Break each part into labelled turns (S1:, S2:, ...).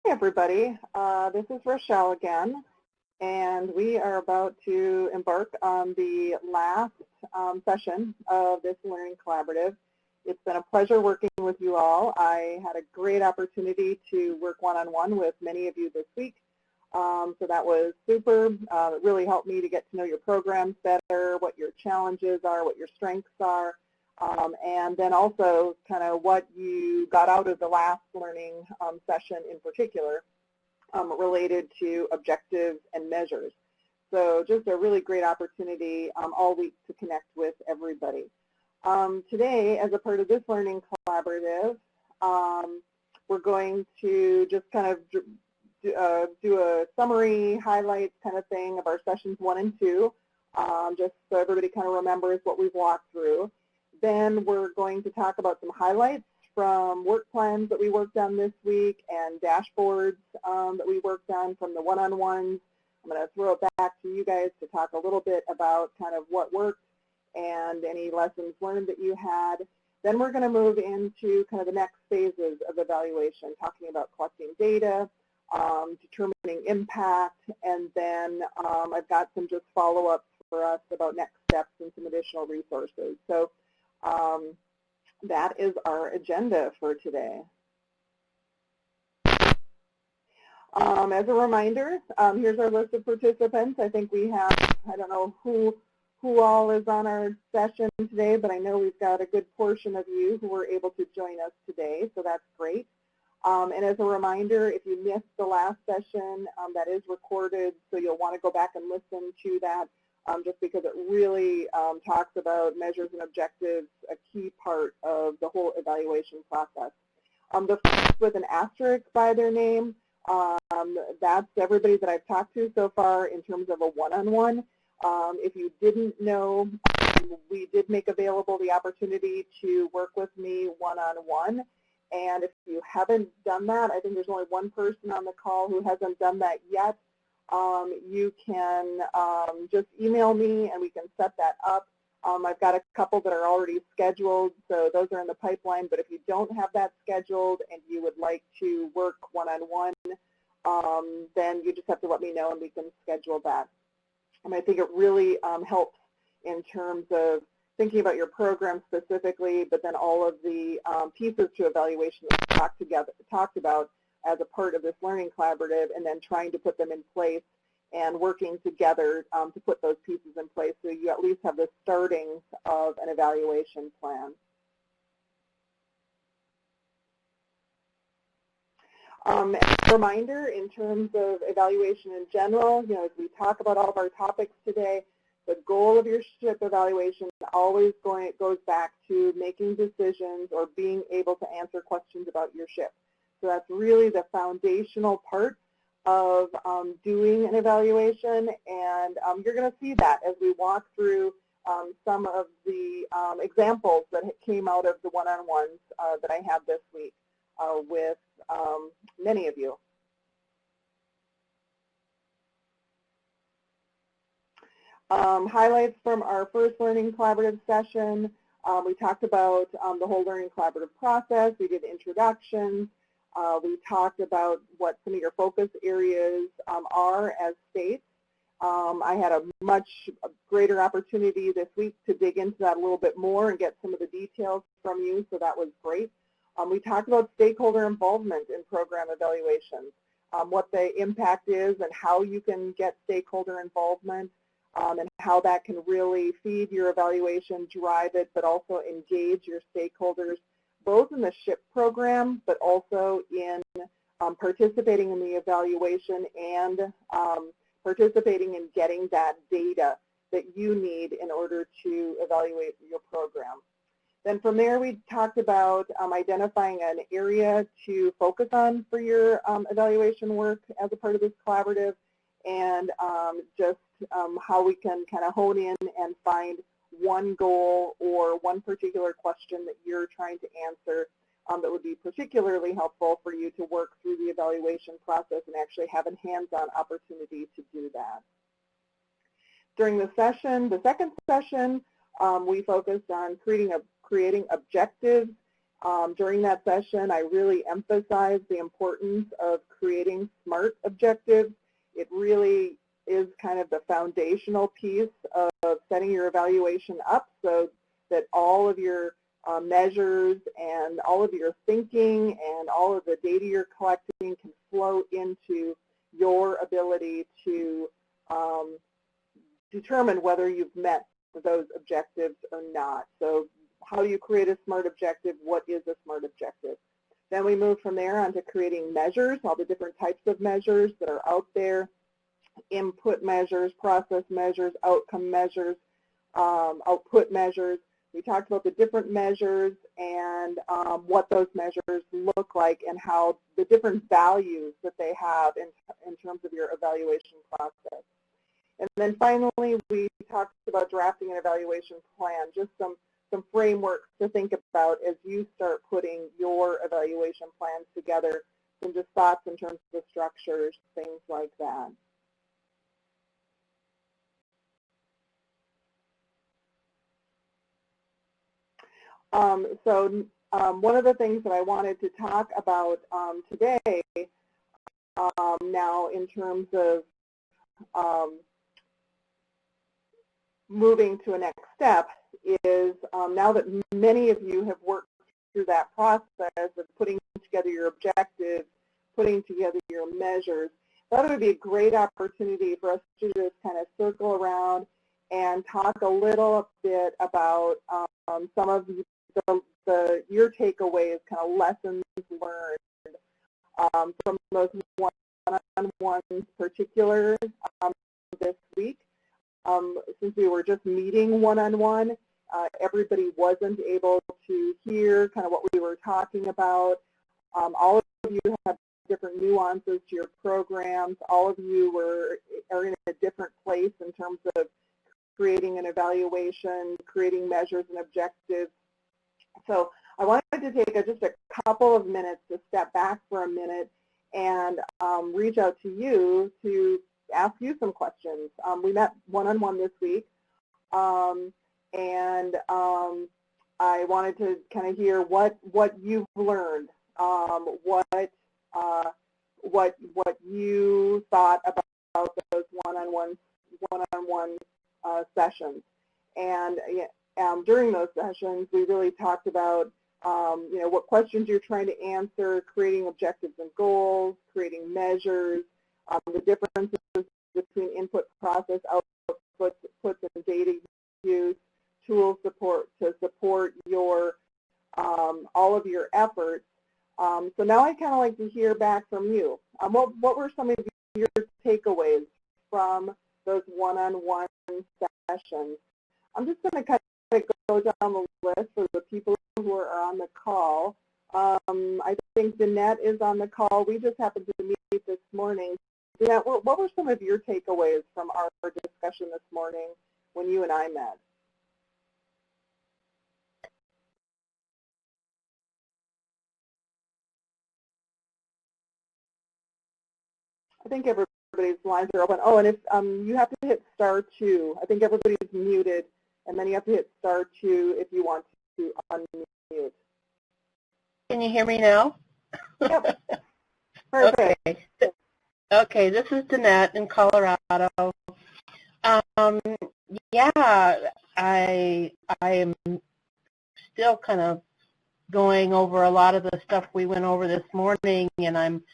S1: Hey everybody, this is Rochelle again, and we are about to embark on the last session of this Learning Collaborative. It's been a pleasure working with you all. I had a great opportunity to work one-on-one with many of you this week, so that was super. It really helped me to get to know your programs better, what your challenges are, what your strengths are. And then also kind of what you got out of the last learning session in particular related to objectives and measures. So just a really great opportunity all week to connect with everybody. Today, as a part of this learning collaborative, we're going to just kind of do a summary, highlights kind of thing of our sessions 1 and 2, just so everybody kind of remembers what we've walked through. Then we're going to talk about some highlights from work plans that we worked on this week and dashboards that we worked on from the one-on-ones. I'm going to throw it back to you guys to talk a little bit about kind of what worked and any lessons learned that you had. Then we're going to move into kind of the next phases of evaluation, talking about collecting data, determining impact, and then I've got some just follow-ups for us about next steps and some additional resources. So that is our agenda for today. As a reminder, here's our list of participants. I think we have, I don't know who all is on our session today, but I know we've got a good portion of you who were able to join us today, so that's great. And as a reminder, if you missed the last session, that is recorded, so you'll want to go back and listen to that. Just because it really talks about measures and objectives, a key part of the whole evaluation process. The folks with an asterisk by their name, that's everybody that I've talked to so far in terms of a one-on-one. If you didn't know, we did make available the opportunity to work with me one-on-one. And if you haven't done that, I think there's only one person on the call who hasn't done that yet. You can just email me and we can set that up. I've got a couple that are already scheduled, so those are in the pipeline, but if you don't have that scheduled and you would like to work one-on-one, then you just have to let me know and we can schedule that. And I think it really helps in terms of thinking about your program specifically, but then all of the pieces to evaluation that we talked about as a part of this learning collaborative, and then trying to put them in place and working together to put those pieces in place so you at least have the starting of an evaluation plan. As a reminder, in terms of evaluation in general, as we talk about all of our topics today, the goal of your SHIP evaluation always goes back to making decisions or being able to answer questions about your SHIP. So that's really the foundational part of doing an evaluation, and you're going to see that as we walk through some of the examples that came out of the one-on-ones that I had this week with many of you. Highlights from our first Learning Collaborative session. We talked about the whole Learning Collaborative process. We did introductions. We talked about what some of your focus areas are as states. I had a much greater opportunity this week to dig into that a little bit more and get some of the details from you, so that was great. We talked about stakeholder involvement in program evaluations, what the impact is and how you can get stakeholder involvement, and how that can really feed your evaluation, drive it, but also engage your stakeholders, both in the SHIP program, but also in participating in the evaluation and participating in getting that data that you need in order to evaluate your program. Then from there, we talked about identifying an area to focus on for your evaluation work as a part of this collaborative, and just how we can kind of hone in and find one goal or one particular question that you're trying to answer that would be particularly helpful for you to work through the evaluation process and actually have a hands-on opportunity to do that. During the second session, we focused on creating objectives During that session, I really emphasized the importance of creating SMART objectives. It really is kind of the foundational piece of setting your evaluation up so that all of your measures and all of your thinking and all of the data you're collecting can flow into your ability to determine whether you've met those objectives or not. So how do you create a SMART objective? What is a SMART objective? Then we move from there on to creating measures, all the different types of measures that are out there, input measures, process measures, outcome measures, output measures. We talked about the different measures and what those measures look like and how the different values that they have in terms of your evaluation process. And then finally, we talked about drafting an evaluation plan, just some frameworks to think about as you start putting your evaluation plans together, and just thoughts in terms of the structures, things like that. One of the things that I wanted to talk about today now in terms of moving to a next step is now that many of you have worked through that process of putting together your objectives, putting together your measures, that would be a great opportunity for us to just kind of circle around and talk a little bit about some of your takeaways, kind of lessons learned from those one-on-ones particular this week. Since we were just meeting one-on-one, everybody wasn't able to hear kind of what we were talking about. All of you have different nuances to your programs. All of you are in a different place in terms of creating an evaluation, creating measures and objectives. So I wanted to take just a couple of minutes to step back for a minute and reach out to you to ask you some questions. We met one-on-one this week, and I wanted to kind of hear what you've learned, what you thought about those one-on-one sessions. And during those sessions, we really talked about what questions you're trying to answer, creating objectives and goals, creating measures, the differences between input, process, outputs, and data use, tool support to support your all of your efforts. So now I kind of like to hear back from you. What were some of your takeaways from those one-on-one sessions? I'm just going to kind of go down the list for the people who are on the call. I think Danette is on the call. We just happened to meet this morning. Danette, what were some of your takeaways from our discussion this morning when you and I met? I think everybody's lines are open. Oh, and if you have to hit *2. I think everybody's muted, and then you have to hit *2 if you want to unmute.
S2: Can you hear me now?
S1: Yep. Perfect.
S2: Okay. Okay, this is Danette in Colorado. Yeah, I am still kind of going over a lot of the stuff we went over this morning, and I'm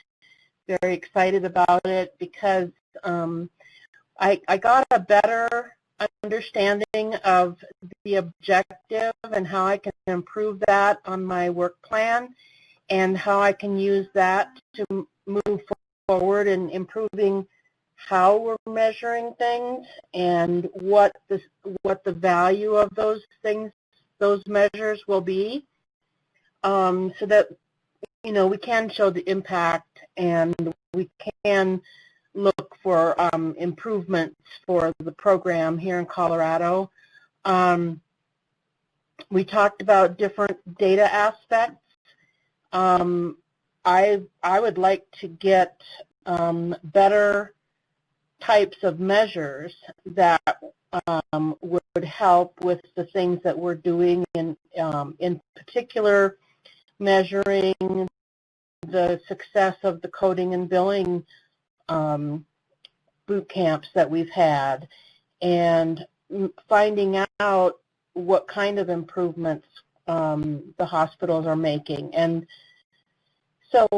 S2: very excited about it because I got a better understanding of the objective and how I can improve that on my work plan and how I can use that to move forward in improving how we're measuring things and what the value of those things, those measures will be, so that we can show the impact and we can look for improvements for the program here in Colorado. We talked about different data aspects. I would like to get better types of measures that would help with the things that we're doing. In particular, measuring the success of the coding and billing boot camps that we've had, and finding out what kind of improvements the hospitals are making. And so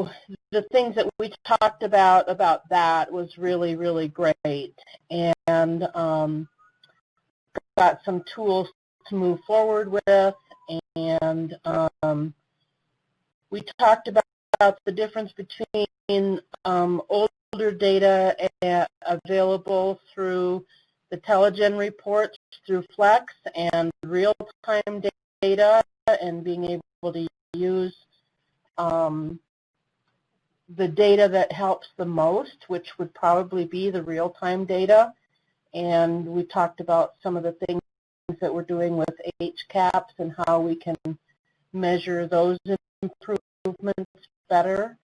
S2: the things that we talked about that was really, really great, and got some tools to move forward with, and we talked about the difference between older data available through the Telegen reports through Flex and real-time data, and being able to use the data that helps the most, which would probably be the real-time data. And we talked about some of the things that we're doing with HCAPS and how we can measure those improvements better.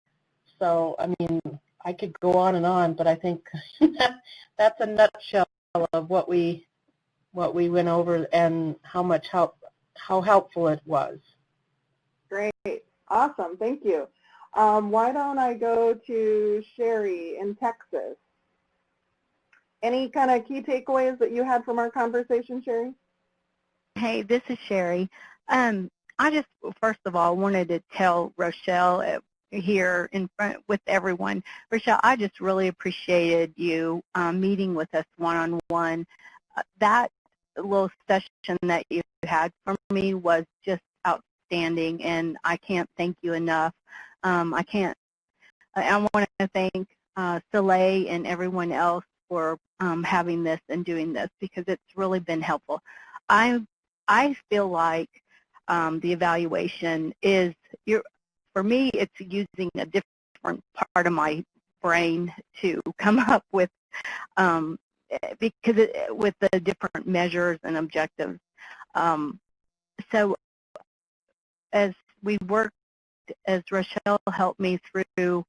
S2: So, I mean, I could go on, but I think that's a nutshell of what we went over and how helpful it was.
S1: Great. Awesome. Thank you. Why don't I go to Sherry in Texas? Any kind of key takeaways that you had from our conversation, Sherry?
S3: Hey, this is Sherry. I just, first of all, wanted to tell Rochelle here in front with everyone, Rochelle, I just really appreciated you meeting with us one-on-one. That little session that you had for me was just outstanding, and I can't thank you enough. I want to thank Soleil and everyone else for having this and doing this, because it's really been helpful. I feel like the evaluation is, for me, it's using a different part of my brain to come up with, with the different measures and objectives. So as we worked, as Rochelle helped me through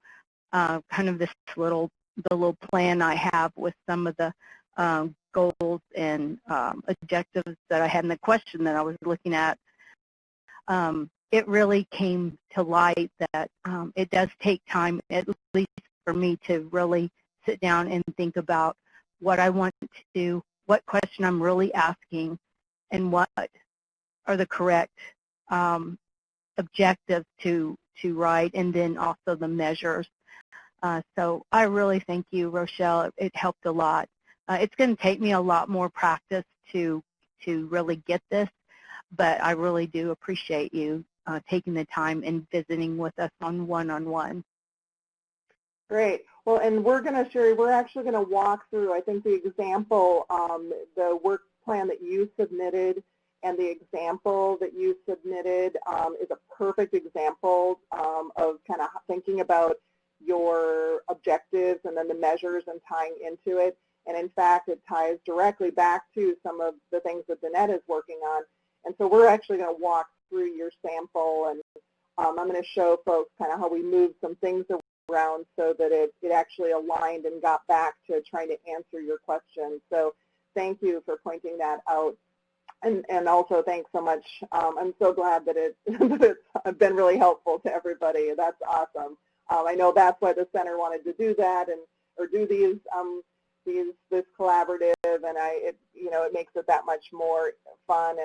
S3: kind of the little plan I have with some of the goals and objectives that I had in the question that I was looking at, it really came to light that it does take time, at least for me, to really sit down and think about what I want to do, what question I'm really asking, and what are the correct objectives to write, and then also the measures. So I really thank you, Rochelle. It helped a lot. It's going to take me a lot more practice to really get this, but I really do appreciate you taking the time and visiting with us on one-on-one.
S1: Great. Well, and Sherry, we're actually going to walk through, I think, the example, the work plan that you submitted, and the example that you submitted is a perfect example of kind of thinking about your objectives and then the measures and tying into it. And in fact, it ties directly back to some of the things that Danette is working on. And so we're actually going to walk through your sample, and I'm going to show folks kind of how we moved some things around so that it actually aligned and got back to trying to answer your question. So thank you for pointing that out. And also thanks so much. I'm so glad that it's been really helpful to everybody. That's awesome. I know that's why the center wanted to do that or do this collaborative, and it makes it that much more fun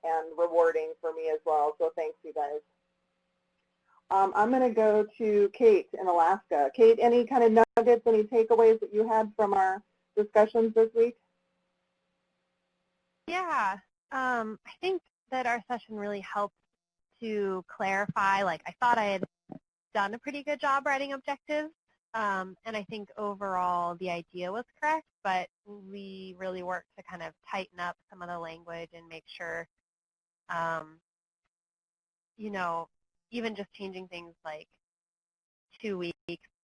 S1: and rewarding for me as well. So thanks, you guys. I'm going to go to Kate in Alaska. Kate, any kind of nuggets, any takeaways that you had from our discussions this week?
S4: Yeah, I think that our session really helped to clarify. Like, I thought I had done a pretty good job writing objectives, and I think overall the idea was correct, but we really worked to kind of tighten up some of the language and make sure, even just changing things like 2 weeks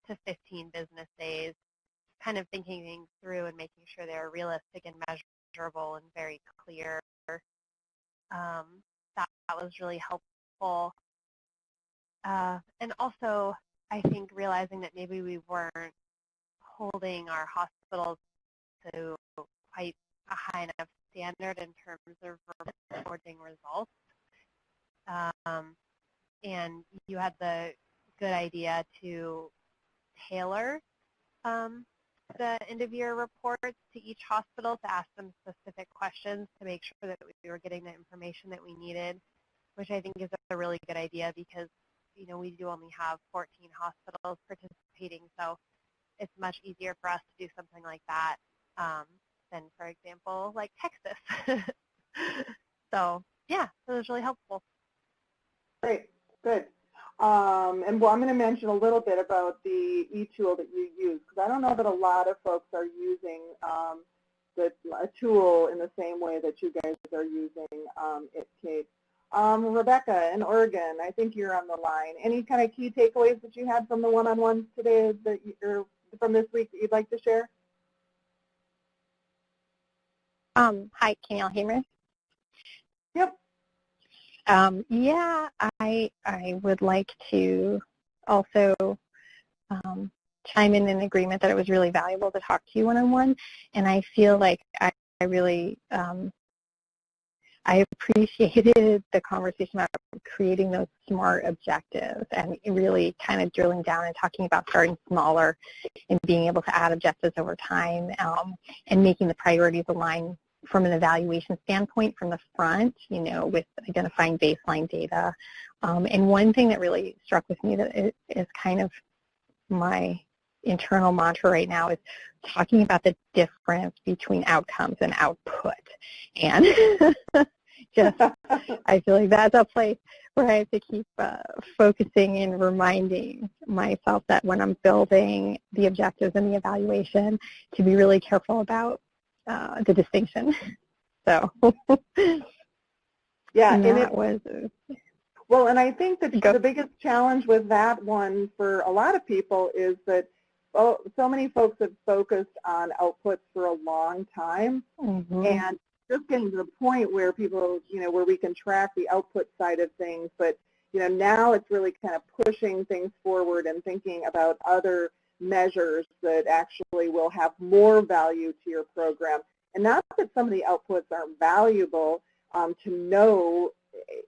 S4: to 15 business days, kind of thinking things through and making sure they're realistic and measurable and very clear. That was really helpful. And also, I think realizing that maybe we weren't holding our hospitals to quite a high enough standard in terms of reporting results. and you had the good idea to tailor the end-of-year reports to each hospital to ask them specific questions to make sure that we were getting the information that we needed, which I think is a really good idea because, you know, we do only have 14 hospitals participating, so it's much easier for us to do something like that than, for example, like Texas. So, yeah, it was really helpful.
S1: Great, good. And well, I'm going to mention a little bit about the e-tool that you use, because I don't know that a lot of folks are using a tool in the same way that you guys are using it, Kate. Rebecca in Oregon, I think you're on the line. Any kind of key takeaways that you had from the one-on-ones today, or from this week, that you'd like to share?
S5: Hi, can y'all hear me?
S1: Yep.
S5: Yeah, I would like to also chime in agreement that it was really valuable to talk to you one-on-one, and I feel like I really I appreciated the conversation about creating those SMART objectives and really kind of drilling down and talking about starting smaller and being able to add objectives over time and making the priorities align from an evaluation standpoint from the front, you know, with identifying baseline data. And one thing that really struck with me that is kind of my internal mantra right now is talking about the difference between outcomes and output. And just, I feel like that's a place where I have to keep focusing and reminding myself that when I'm building the objectives and the evaluation, to be really careful about the distinction. So,
S1: yeah,
S5: and that was
S1: well, and I think that the biggest challenge with that one for a lot of people is that so many folks have focused on outputs for a long time, and just getting to the point where people, you know, where we can track the output side of things, but you know, now it's really kind of pushing things forward and thinking about other measures that actually will have more value to your program. And not that some of the outputs aren't valuable to know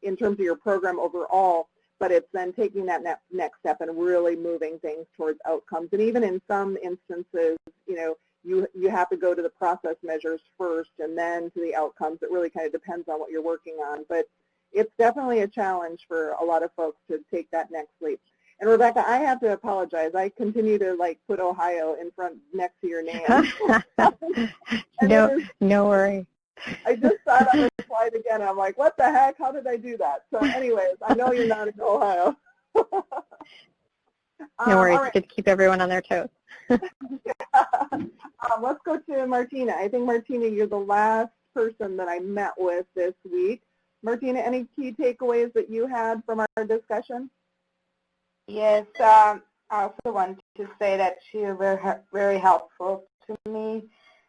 S1: in terms of your program overall, but it's then taking that next step and really moving things towards outcomes. And even in some instances, you know, you have to go to the process measures first and then to the outcomes. It really kind of depends on what you're working on. But it's definitely a challenge for a lot of folks to take that next leap. And Rebecca, I have to apologize. I continue to put Ohio in front next to your name.
S5: No worry.
S1: I just saw it on the slide again. I'm like, what the heck? How did I do that? So anyways, I know you're not in Ohio.
S5: No worries.
S1: Right.
S5: Good to keep everyone on their toes.
S1: Let's go to Martina. I think, Martina, you're the last person that I met with this week. Martina, any key takeaways that you had from our discussion?
S2: Yes, I also want to say that you were very helpful to me,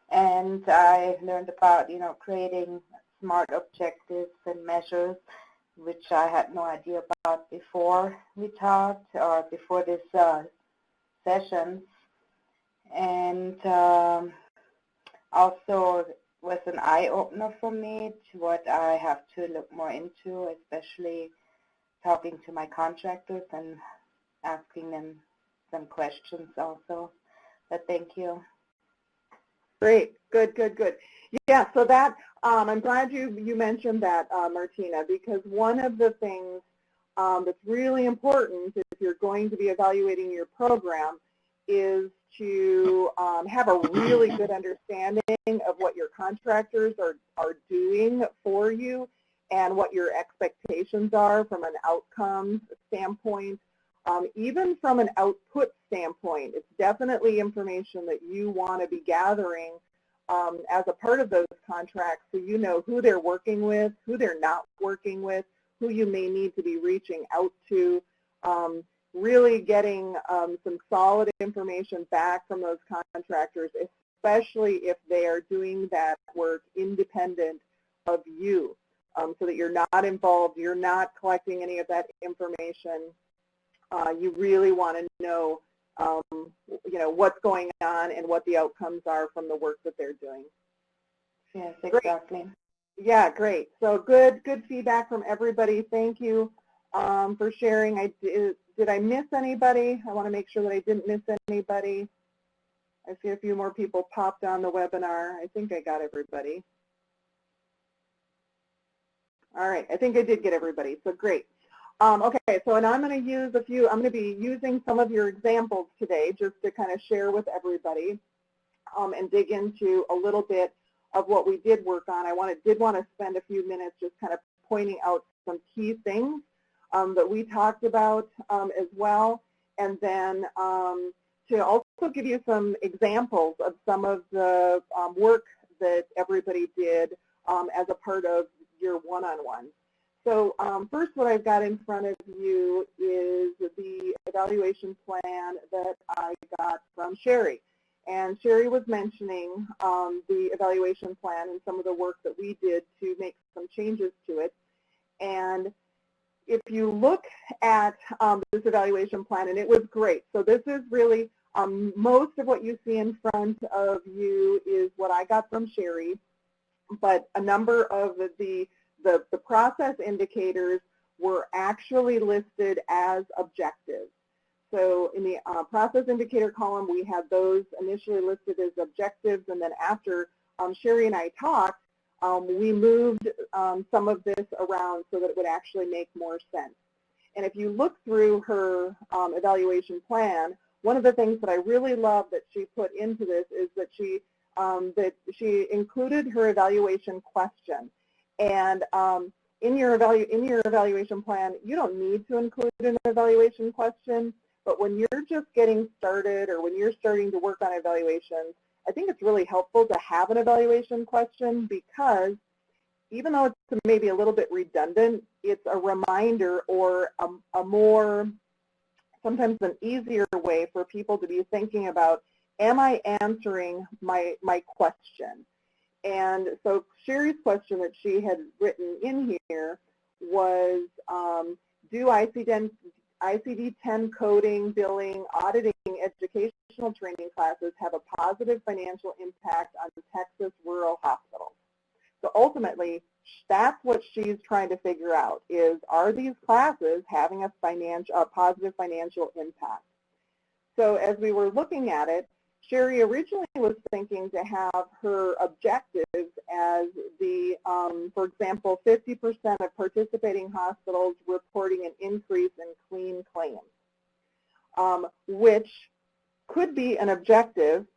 S2: and I learned about, you know, creating SMART objectives and measures, which I had no idea about before we talked or before this session. And also was an eye-opener for me to what I have to look more into, especially talking to my contractors and asking them some questions also. But thank you.
S1: Great, good. Yeah, so that, I'm glad you mentioned that, Martina, because one of the things that's really important if you're going to be evaluating your program is to have a really good understanding of what your contractors are doing for you and what your expectations are from an outcomes standpoint. Even from an output standpoint, it's definitely information that you want to be gathering as a part of those contracts, so you know who they're working with, who they're not working with, who you may need to be reaching out to, really getting some solid information back from those contractors, especially if they are doing that work independent of you, so that you're not involved, you're not collecting any of that information. You really want to know, you know, what's going on and what the outcomes are from the work that they're doing.
S2: Yes, exactly.
S1: Great. Yeah, great. So good feedback from everybody. Thank you. for sharing. Did I miss anybody? I want to make sure that I didn't miss anybody. I see a few more people popped on the webinar. I think I got everybody. All right, I think I did get everybody, so great. Okay, so and I'm going to use I'm going to be using some of your examples today just to kind of share with everybody and dig into a little bit of what we did work on. I did want to spend a few minutes just kind of pointing out some key things that we talked about as well, and then to also give you some examples of some of the work that everybody did as a part of your one-on-one. So first, what I've got in front of you is the evaluation plan that I got from Sherry. And Sherry was mentioning the evaluation plan and some of the work that we did to make some changes to it. And if you look at this evaluation plan, and it was great. So this is really, most of what you see in front of you is what I got from Sherry, but a number of the process indicators were actually listed as objectives. So in the process indicator column, we had those initially listed as objectives, and then after Sherry and I talked, we moved some of this around so that it would actually make more sense. And if you look through her evaluation plan, one of the things that I really love that she put into this is that she included her evaluation question. And in your evaluation plan, you don't need to include an evaluation question, but when you're just getting started or when you're starting to work on evaluations, I think it's really helpful to have an evaluation question, because even though it's maybe a little bit redundant, it's a reminder or a more, sometimes an easier way for people to be thinking about, am I answering my question? And so Sherry's question that she had written in here was, do ICD-10 coding, billing, auditing, educational training classes have a positive financial impact on Texas rural hospitals? So ultimately, that's what she's trying to figure out, is, are these classes having a positive financial impact? So as we were looking at it, Sherry originally was thinking to have her objectives as the, for example, 50% of participating hospitals reporting an increase in clean claims, which could be an objective,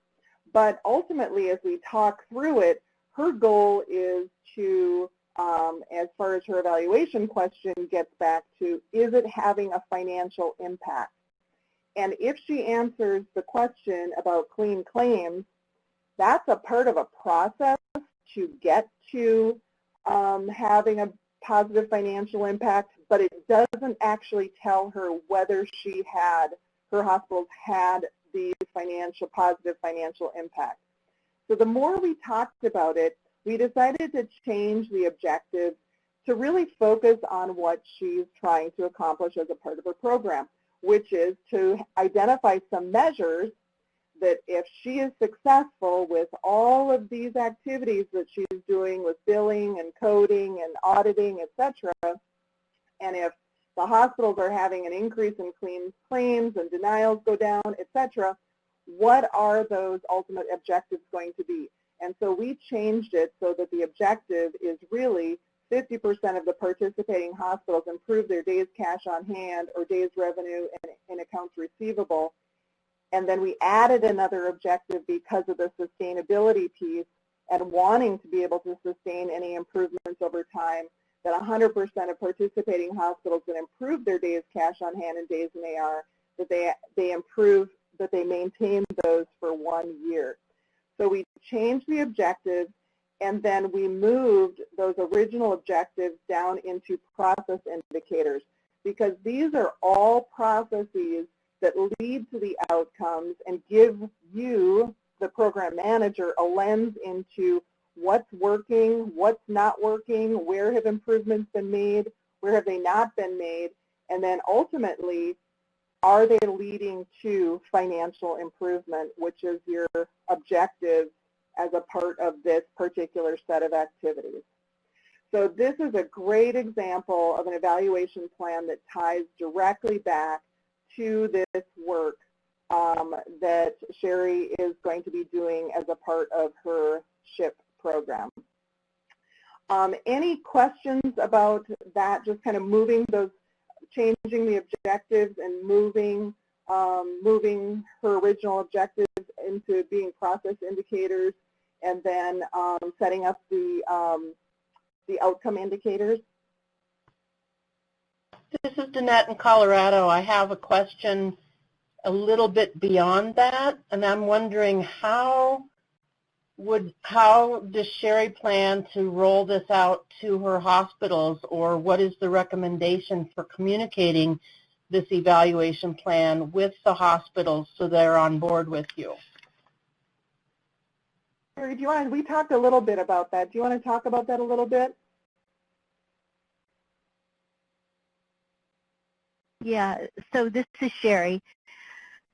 S1: but ultimately as we talk through it, her goal is to, as far as her evaluation question gets back to, is it having a financial impact? And if she answers the question about clean claims, that's a part of a process to get to having a positive financial impact, but it doesn't actually tell her whether her hospitals had the positive financial impact. So the more we talked about it, we decided to change the objectives to really focus on what she's trying to accomplish as a part of her program, which is to identify some measures that if she is successful with all of these activities that she's doing with billing and coding and auditing, etc., and if the hospitals are having an increase in clean claims and denials go down, etc., what are those ultimate objectives going to be? And so we changed it so that the objective is really 50% of the participating hospitals improve their days cash on hand or days revenue and accounts receivable. And then we added another objective because of the sustainability piece and wanting to be able to sustain any improvements over time, that 100% of participating hospitals that improve their days cash on hand and days in AR, that they maintain those for 1 year. So we changed the objectives, and then we moved those original objectives down into process indicators, because these are all processes that lead to the outcomes and give you, the program manager, a lens into what's working, what's not working, where have improvements been made, where have they not been made, and then ultimately, are they leading to financial improvement, which is your objective as a part of this particular set of activities. So this is a great example of an evaluation plan that ties directly back to this work that Sherry is going to be doing as a part of her SHIP program. Any questions about that, just kind of moving those, changing the objectives and moving her original objectives into being process indicators, and then setting up the outcome indicators?
S2: This is Danette in Colorado. I have a question a little bit beyond that, and I'm wondering how does Sherry plan to roll this out to her hospitals, or what is the recommendation for communicating this evaluation plan with the hospitals so they're on board with you?
S1: Sherry, we talked a little bit about that. Do you want to talk about that a little bit?
S3: Yeah, so this is Sherry.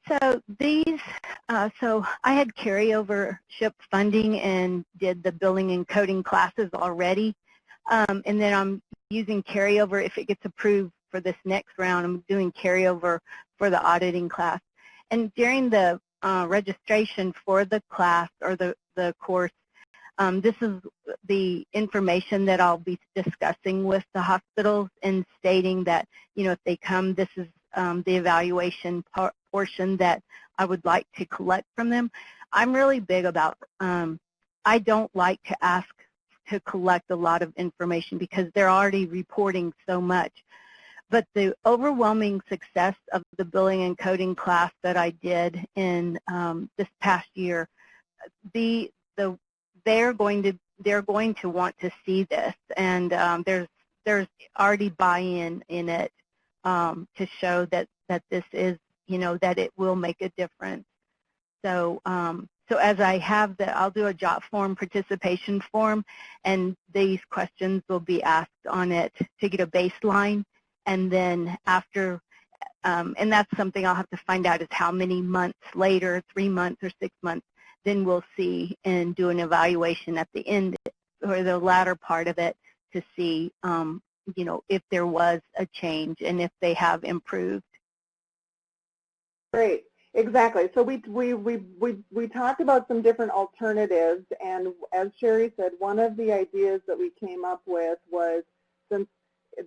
S3: So so I had carryover SHIP funding and did the billing and coding classes already. And then I'm using carryover if it gets approved for this next round. I'm doing carryover for the auditing class. And during the registration for the class or the course, this is the information that I'll be discussing with the hospitals and stating that, if they come, this is the evaluation portion that I would like to collect from them. I'm really big about, I don't like to ask to collect a lot of information because they're already reporting so much. But the overwhelming success of the billing and coding class that I did in this past year, they're going to want to see this, and there's already buy-in in it to show that this is, that it will make a difference. So so as I have I'll do a jot form, participation form, and these questions will be asked on it to get a baseline, and then after, and that's something I'll have to find out is how many months later, 3 months or 6 months, then we'll see and do an evaluation at the end or the latter part of it to see, if there was a change and if they have improved.
S1: Great, exactly. So we talked about some different alternatives, and as Sherry said, one of the ideas that we came up with was, since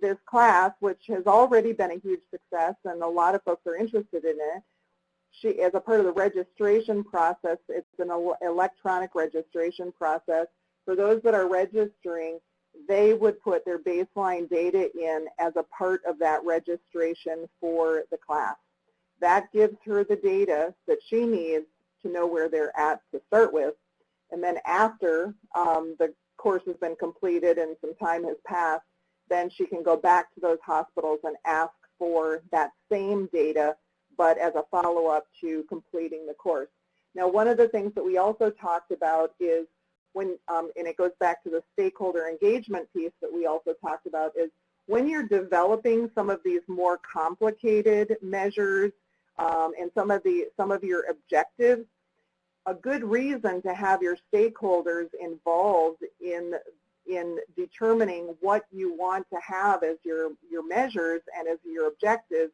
S1: this class, which has already been a huge success and a lot of folks are interested in it, as a part of the registration process, it's an electronic registration process. For those that are registering, they would put their baseline data in as a part of that registration for the class. That gives her the data that she needs to know where they're at to start with. And then after the course has been completed and some time has passed, then she can go back to those hospitals and ask for that same data, but as a follow-up to completing the course. Now, one of the things that we also talked about is when, and it goes back to the stakeholder engagement piece that we also talked about, is when you're developing some of these more complicated measures and some of your objectives, a good reason to have your stakeholders involved in determining what you want to have as your measures and as your objectives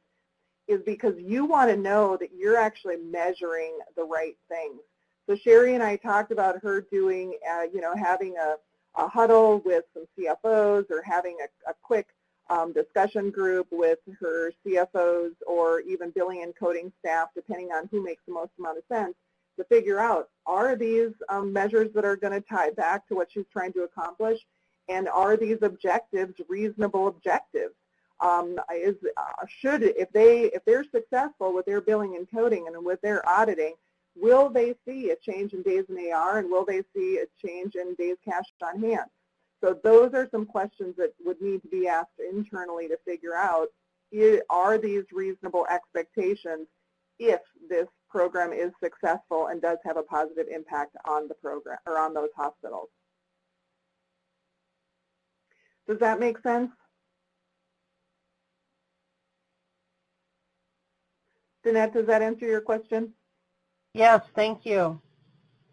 S1: is because you want to know that you're actually measuring the right things. So Sherry and I talked about her doing, having a huddle with some CFOs or having a quick discussion group with her CFOs or even billing and coding staff, depending on who makes the most amount of sense, to figure out, are these measures that are going to tie back to what she's trying to accomplish, and are these objectives reasonable objectives? If they're successful with their billing and coding and with their auditing, will they see a change in days in AR, and will they see a change in days cash on hand? So those are some questions that would need to be asked internally to figure out, are these reasonable expectations if this program is successful and does have a positive impact on the program or on those hospitals. Does that make sense? Danette, does that answer your question?
S2: Yes, thank you.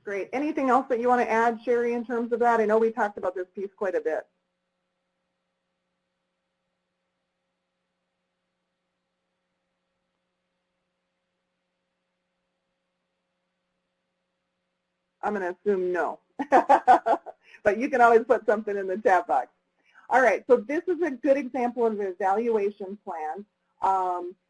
S1: Great. Anything else that you want to add, Sherry, in terms of that? I know we talked about this piece quite a bit. I'm going to assume no. But you can always put something in the chat box. All right, so this is a good example of an evaluation plan.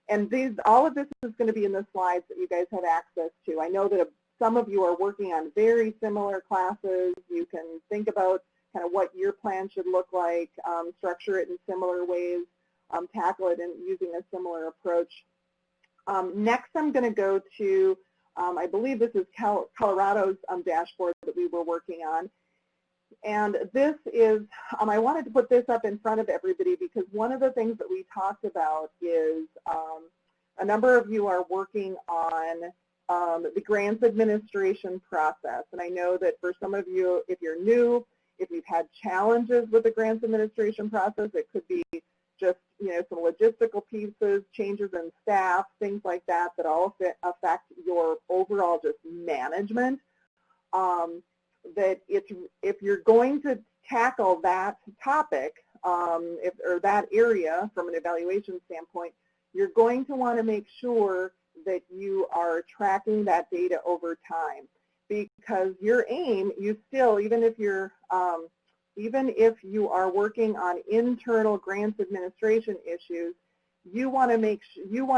S1: And all of this is going to be in the slides that you guys have access to. I know that some of you are working on very similar classes. You can think about kind of what your plan should look like, structure it in similar ways, tackle it using a similar approach. Next, I'm going to go to, I believe this is Colorado's dashboard that we were working on. And this is, I wanted to put this up in front of everybody because one of the things that we talked about is a number of you are working on the grants administration process. And I know that for some of you, if you're new, if you've had challenges with the grants administration process, it could be just, some logistical pieces, changes in staff, things like that, that all affect your overall just management. That if you're going to tackle that topic or that area from an evaluation standpoint, you're going to want to make sure that you are tracking that data over time, because your aim, even if you are working on internal grants administration issues, you want to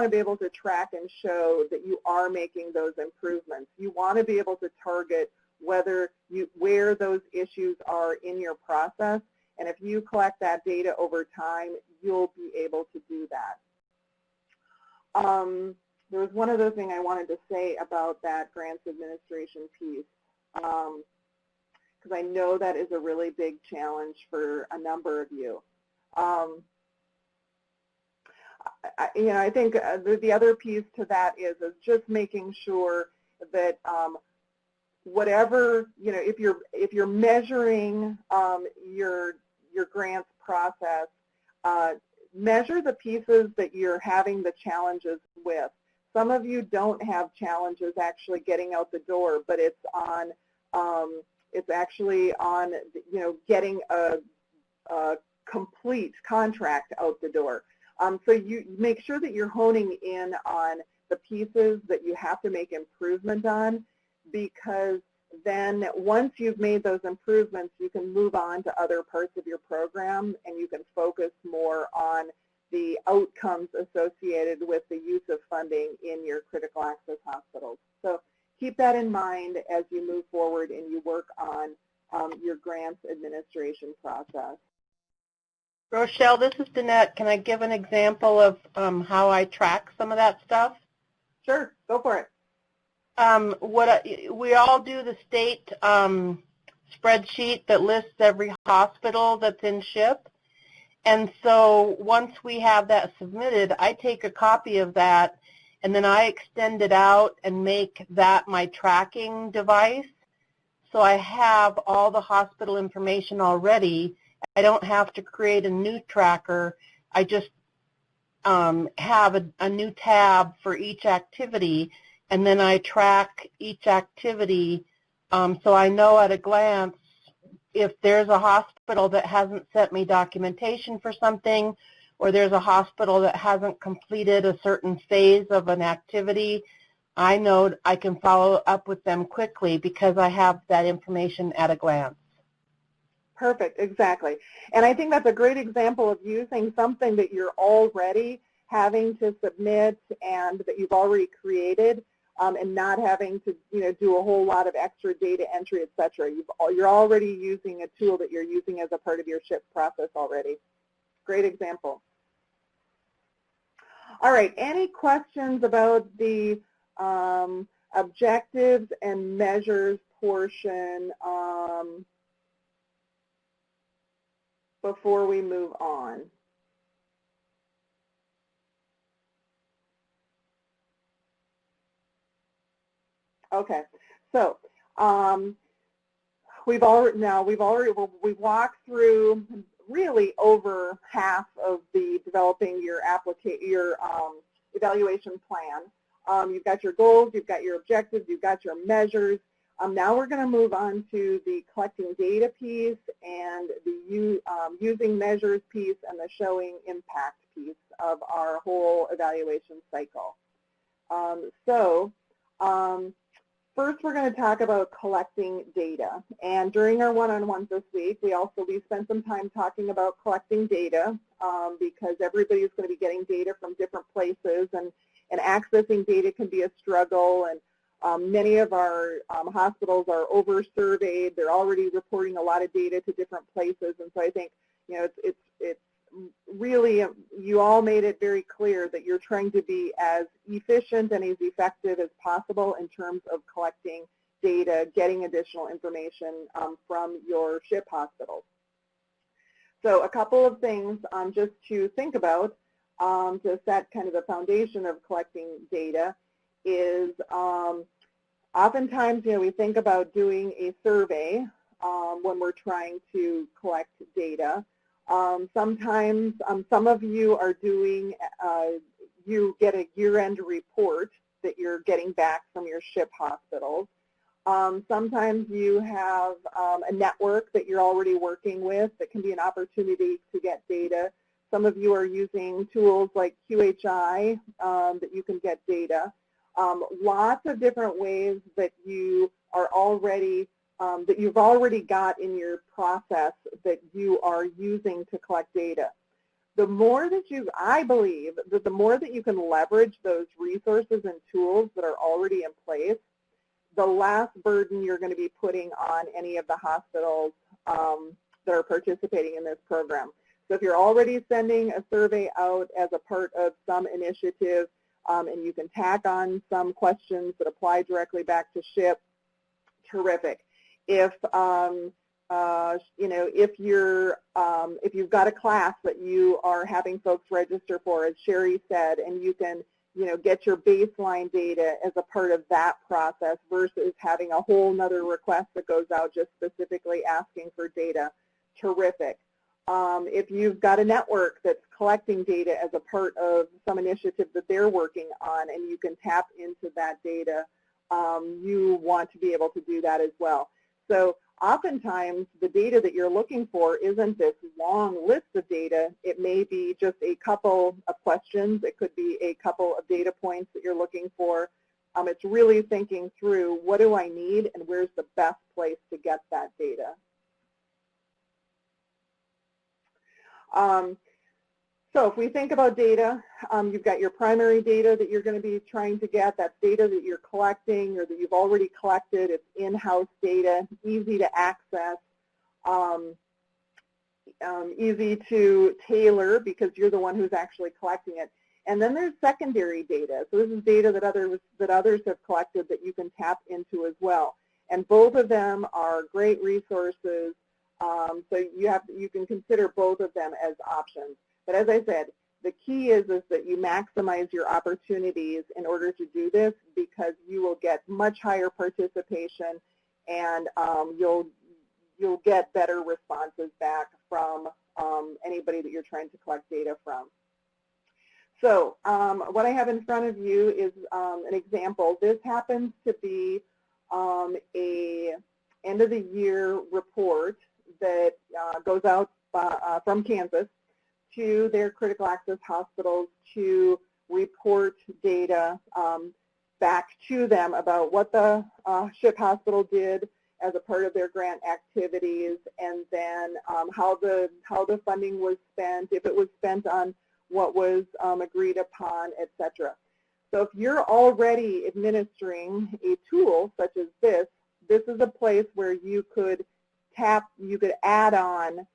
S1: be able to track and show that you are making those improvements. You want to be able to target where those issues are in your process, and if you collect that data over time, you'll be able to do that. There was one other thing I wanted to say about that grants administration piece, because I know that is a really big challenge for a number of you. I think the other piece to that is just making sure that whatever, if you're measuring your grants process, measure the pieces that you're having the challenges with. Some of you don't have challenges actually getting out the door, but it's actually on getting a complete contract out the door. So you make sure that you're honing in on the pieces that you have to make improvement on, because then once you've made those improvements, you can move on to other parts of your program and you can focus more on the outcomes associated with the use of funding in your critical access hospitals. So keep that in mind as you move forward and you work on your grants administration process.
S2: Rochelle, this is Danette. Can I give an example of how I track some of that stuff?
S1: Sure, go for it.
S2: We all do the state spreadsheet that lists every hospital that's in SHIP. And so once we have that submitted, I take a copy of that and then I extend it out and make that my tracking device. So I have all the hospital information already. I don't have to create a new tracker. I just have a new tab for each activity, and then I track each activity so I know at a glance if there's a hospital that hasn't sent me documentation for something, or there's a hospital that hasn't completed a certain phase of an activity. I know I can follow up with them quickly because I have that information at a glance.
S1: Perfect, exactly. And I think that's a great example of using something that you're already having to submit and that you've already created, and not having to do a whole lot of extra data entry, et cetera. You're already using a tool that you're using as a part of your SHIP process already. Great example. All right, any questions about the objectives and measures portion before we move on? Okay, so we've walked through really over half of the developing your evaluation plan. You've got your goals, you've got your objectives, you've got your measures. Now we're going to move on to the collecting data piece and the using measures piece and the showing impact piece of our whole evaluation cycle. first we're going to talk about collecting data. And during our one-on-ones this week, we spent some time talking about collecting data because everybody's going to be getting data from different places, and accessing data can be a struggle. And many of our hospitals are over-surveyed. They're already reporting a lot of data to different places. And so I think, it's really, you all made it very clear that you're trying to be as efficient and as effective as possible in terms of collecting data, getting additional information from your SHIP hospitals. So a couple of things just to think about to set kind of the foundation of collecting data is oftentimes, we think about doing a survey when we're trying to collect data. Sometimes some of you are doing, you get a year-end report that you're getting back from your SHIP hospitals. Sometimes you have a network that you're already working with that can be an opportunity to get data. Some of you are using tools like QHI that you can get data. Lots of different ways that you are already that you've already got in your process that you are using to collect data. The more that I believe that the more that you can leverage those resources and tools that are already in place, the less burden you're going to be putting on any of the hospitals that are participating in this program. So if you're already sending a survey out as a part of some initiative, and you can tack on some questions that apply directly back to SHIP, terrific. If if you've got a class that you are having folks register for, as Sherry said, and you can get your baseline data as a part of that process versus having a whole nother request that goes out just specifically asking for data, terrific. If you've got a network that's collecting data as a part of some initiative that they're working on and you can tap into that data, you want to be able to do that as well. So oftentimes the data that you're looking for isn't this long list of data. It may be just a couple of questions. It could be a couple of data points that you're looking for. It's really thinking through, what do I need and where's the best place to get that data? So if we think about data, you've got your primary data that you're going to be trying to get. That's data that you're collecting or that you've already collected. It's in-house data, easy to access, easy to tailor because you're the one who's actually collecting it. And then there's secondary data. So this is data that others have collected that you can tap into as well. And both of them are great resources. So you can consider both of them as options. But as I said, the key is that you maximize your opportunities in order to do this because you will get much higher participation and you'll get better responses back from anybody that you're trying to collect data from. So what I have in front of you is an example. This happens to be a end of the year report that goes out from Kansas to their critical access hospitals to report data back to them about what the SHIP hospital did as a part of their grant activities, and then how the funding was spent, if it was spent on what was agreed upon, etc. So if you're already administering a tool such as this is a place where you could add on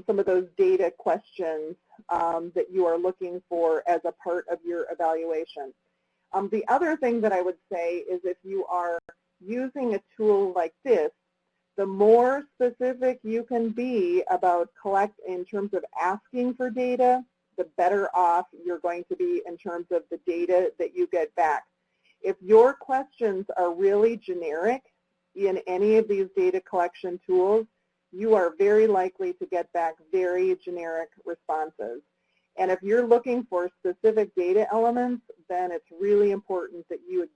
S1: some of those data questions that you are looking for as a part of your evaluation. The other thing that I would say is if you are using a tool like this, the more specific you can be about in terms of asking for data, the better off you're going to be in terms of the data that you get back. If your questions are really generic in any of these data collection tools, you are very likely to get back very generic responses. And if you're looking for specific data elements, then it's really important that you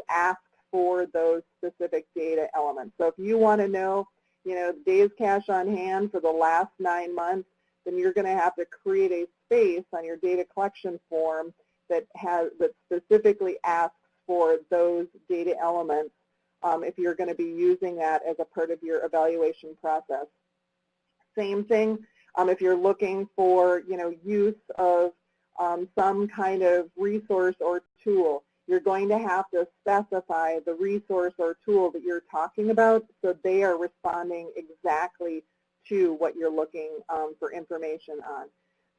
S1: ask for those specific data elements. So if you want to know, days cash on hand for the last 9 months, then you're going to have to create a space on your data collection form that specifically asks for those data elements if you're going to be using that as a part of your evaluation process. Same thing if you're looking for, use of some kind of resource or tool. You're going to have to specify the resource or tool that you're talking about so they are responding exactly to what you're looking for information on.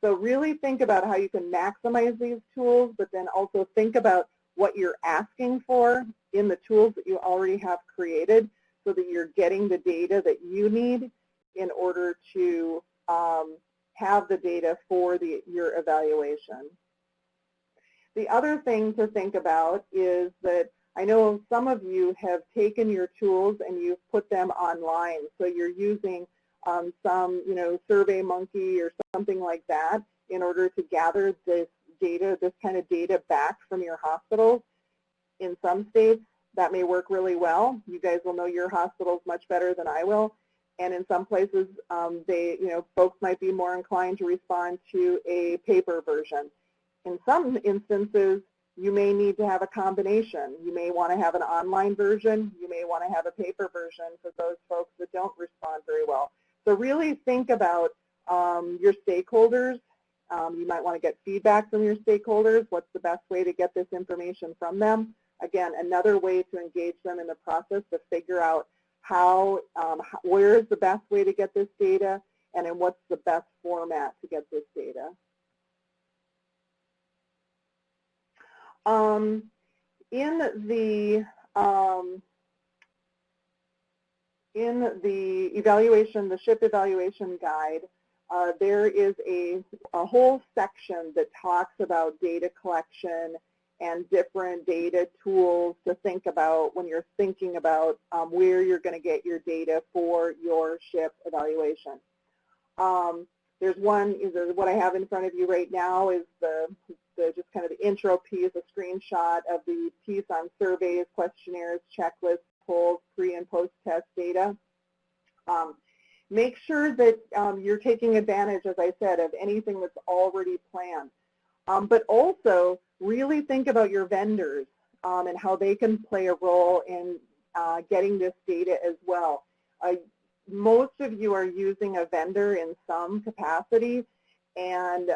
S1: So really think about how you can maximize these tools, but then also think about what you're asking for in the tools that you already have created so that you're getting the data that you need in order to have the data for your evaluation. The other thing to think about is that I know some of you have taken your tools and you've put them online. So you're using some, SurveyMonkey or something like that in order to gather this data, this kind of data back from your hospitals. In some states, that may work really well. You guys will know your hospitals much better than I will. And in some places, folks might be more inclined to respond to a paper version. In some instances, you may need to have a combination. You may want to have an online version. You may want to have a paper version for those folks that don't respond very well. So really think about your stakeholders. You might want to get feedback from your stakeholders. What's the best way to get this information from them? Again, another way to engage them in the process to figure out where is the best way to get this data, and in what's the best format to get this data. In the evaluation, the SHIP evaluation guide, there is a whole section that talks about data collection and different data tools to think about when you're thinking about where you're going to get your data for your SHIP evaluation. There's one, what I have in front of you right now is the just kind of the intro piece, a screenshot of the piece on surveys, questionnaires, checklists, polls, pre and post test data. Make sure that you're taking advantage, as I said, of anything that's already planned. But also really think about your vendors and how they can play a role in getting this data as well. Most of you are using a vendor in some capacity, and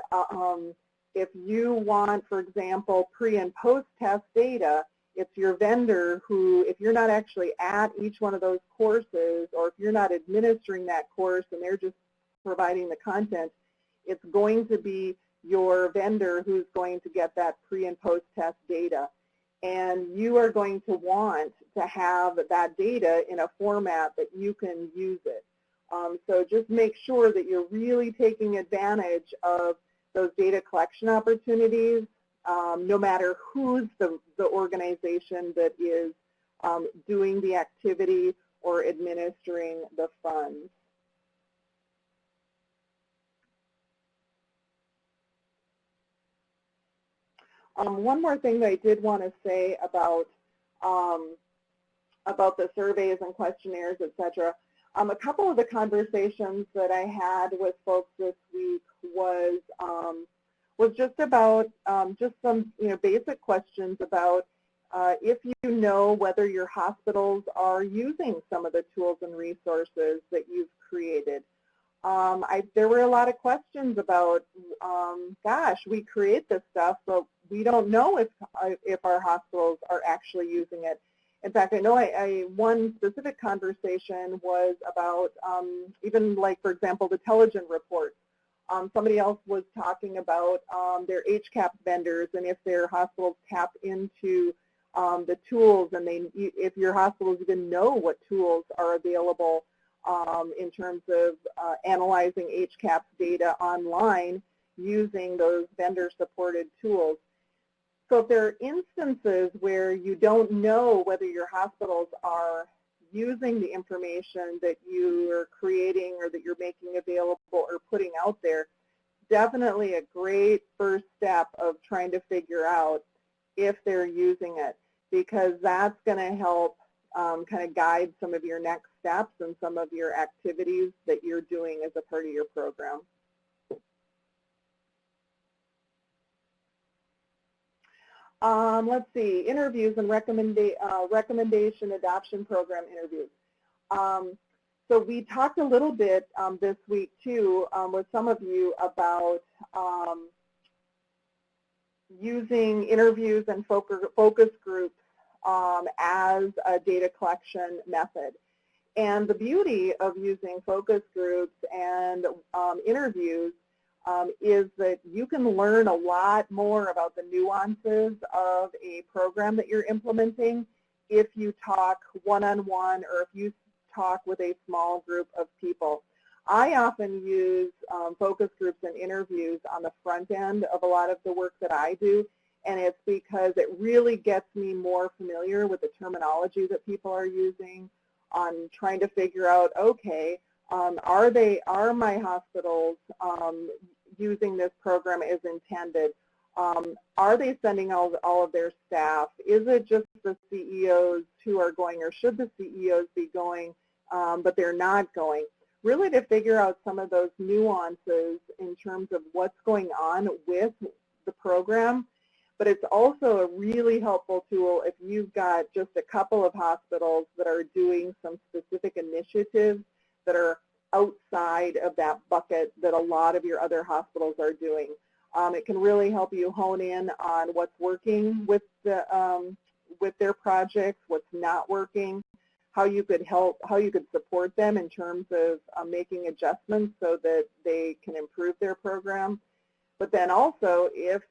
S1: if you want, for example, pre and post test data, it's your vendor who, if you're not actually at each one of those courses, or if you're not administering that course and they're just providing the content, it's going to be your vendor who's going to get that pre and post test data. And you are going to want to have that data in a format that you can use it. So just make sure that you're really taking advantage of those data collection opportunities, no matter who's the organization that is doing the activity or administering the funds. One more thing that I did want to say about the surveys and questionnaires, et cetera. A couple of the conversations that I had with folks this week was just about just some basic questions about if you know whether your hospitals are using some of the tools and resources that you've created. There were a lot of questions about, gosh, we create this stuff, but we don't know if our hospitals are actually using it. In fact, I know one specific conversation was about even like, for example, the Telligent reports. Somebody else was talking about their HCAP vendors and if their hospitals tap into the tools, and if your hospitals even know what tools are available in terms of analyzing HCAP data online using those vendor-supported tools. So if there are instances where you don't know whether your hospitals are using the information that you are creating or that you're making available or putting out there, definitely a great first step of trying to figure out if they're using it, because that's going to help kind of guide some of your next steps and some of your activities that you're doing as a part of your program. Let's see, interviews and recommendation adoption program interviews. So we talked a little bit this week too with some of you about using interviews and focus groups as a data collection method. And the beauty of using focus groups and interviews is that you can learn a lot more about the nuances of a program that you're implementing if you talk one-on-one or if you talk with a small group of people. I often use focus groups and interviews on the front end of a lot of the work that I do, and it's because it really gets me more familiar with the terminology that people are using on trying to figure out, okay, are my hospitals using this program as intended? Are they sending all of their staff? Is it just the CEOs who are going, or should the CEOs be going, but they're not going? Really to figure out some of those nuances in terms of what's going on with the program. But it's also a really helpful tool if you've got just a couple of hospitals that are doing some specific initiatives that are outside of that bucket that a lot of your other hospitals are doing. It can really help you hone in on what's working with their projects, what's not working, how you could support them in terms of making adjustments so that they can improve their program. But then also, if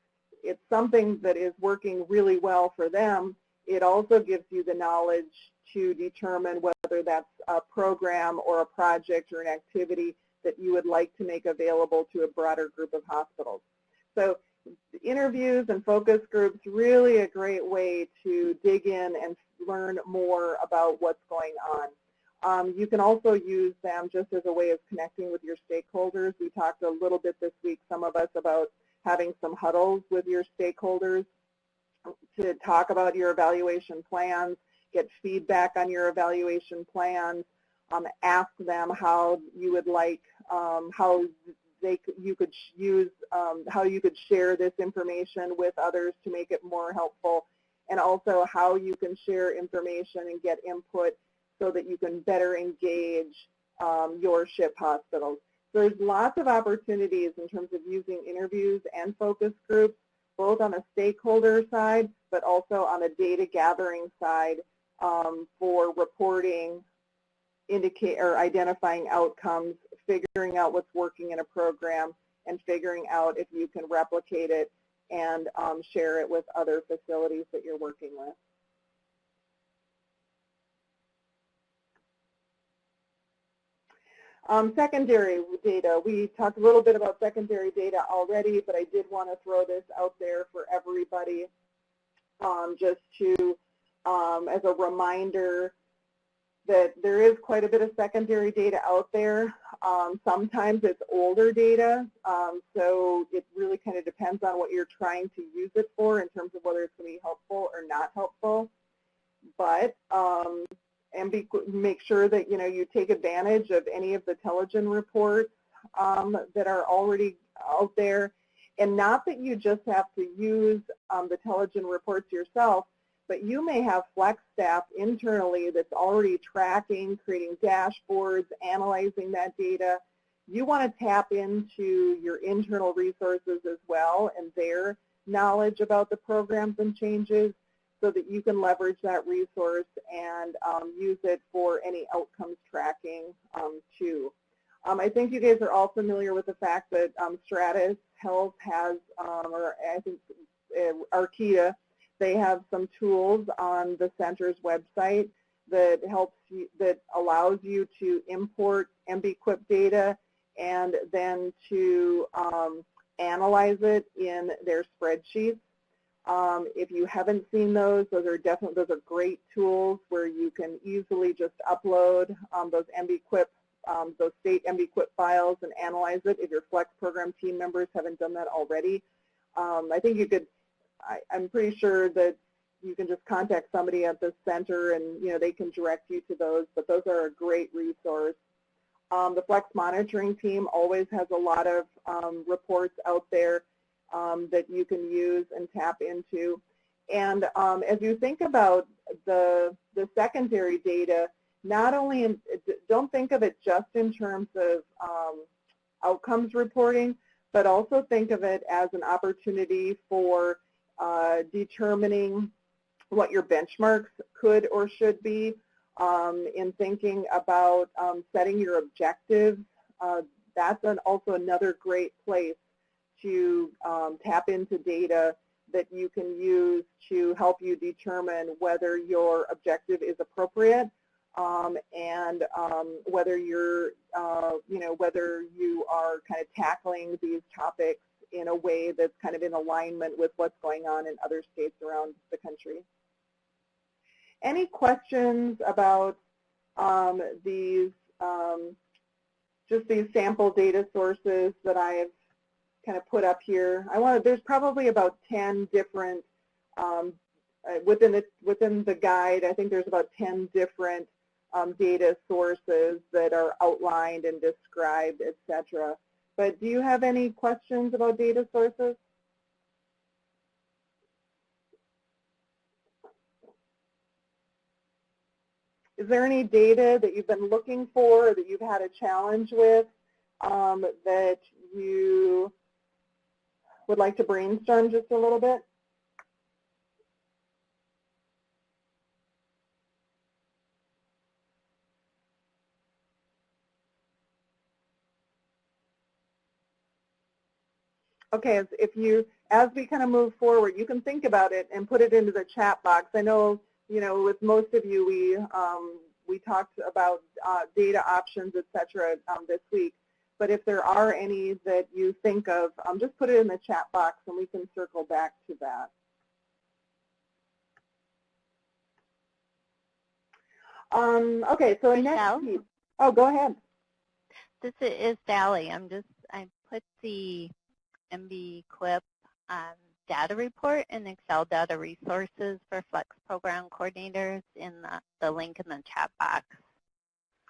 S1: it's something that is working really well for them, it also gives you the knowledge to determine whether that's a program or a project or an activity that you would like to make available to a broader group of hospitals. So interviews and focus groups, really a great way to dig in and learn more about what's going on. You can also use them just as a way of connecting with your stakeholders. We talked a little bit this week, some of us, about having some huddles with your stakeholders to talk about your evaluation plans, get feedback on your evaluation plans, ask them how you would like, how you could share this information with others to make it more helpful, and also how you can share information and get input so that you can better engage your SHIP hospitals. There's lots of opportunities in terms of using interviews and focus groups, both on a stakeholder side, but also on a data gathering side for reporting, or identifying outcomes, figuring out what's working in a program, and figuring out if you can replicate it and share it with other facilities that you're working with. Secondary data. We talked a little bit about secondary data already, but I did want to throw this out there for everybody just to, as a reminder, that there is quite a bit of secondary data out there. Sometimes it's older data, so it really kind of depends on what you're trying to use it for in terms of whether it's going to be helpful or not helpful. But and make sure that you take advantage of any of the Telligent reports that are already out there, and not that you just have to use the Telligent reports yourself, but you may have flex staff internally that's already tracking, creating dashboards, analyzing that data. You want to tap into your internal resources as well and their knowledge about the programs and changes, so that you can leverage that resource and use it for any outcomes tracking too. I think you guys are all familiar with the fact that Stratus Health has, or I think Arquita, they have some tools on the center's website that allows you to import MBQuip data and then to analyze it in their spreadsheets. If you haven't seen those are great tools where you can easily just upload those MBQuip, those state MBQuip files and analyze it if your Flex program team members haven't done that already. I think you could, I'm pretty sure that you can just contact somebody at the center and they can direct you to those, but those are a great resource. The Flex monitoring team always has a lot of reports out there that you can use and tap into. And as you think about the secondary data, not only don't think of it just in terms of outcomes reporting, but also think of it as an opportunity for determining what your benchmarks could or should be in thinking about setting your objectives. That's also another great place to tap into data that you can use to help you determine whether your objective is appropriate and whether you're, whether you are kind of tackling these topics in a way that's kind of in alignment with what's going on in other states around the country. Any questions about these, just these sample data sources that I've kind of put up here? There's probably about 10 different, within the guide, I think there's about 10 different data sources that are outlined and described, etc. But do you have any questions about data sources? Is there any data that you've been looking for or that you've had a challenge with that you would like to brainstorm just a little bit? Okay, as we kind of move forward, you can think about it and put it into the chat box. I know, with most of you, we talked about data options, et cetera, this week. But if there are any that you think of, just put it in the chat box and we can circle back to that. Okay, so next piece. Oh, go ahead.
S6: This is Sally. I put the MB Clip data report in Excel data resources for Flex program coordinators in the link in the chat box.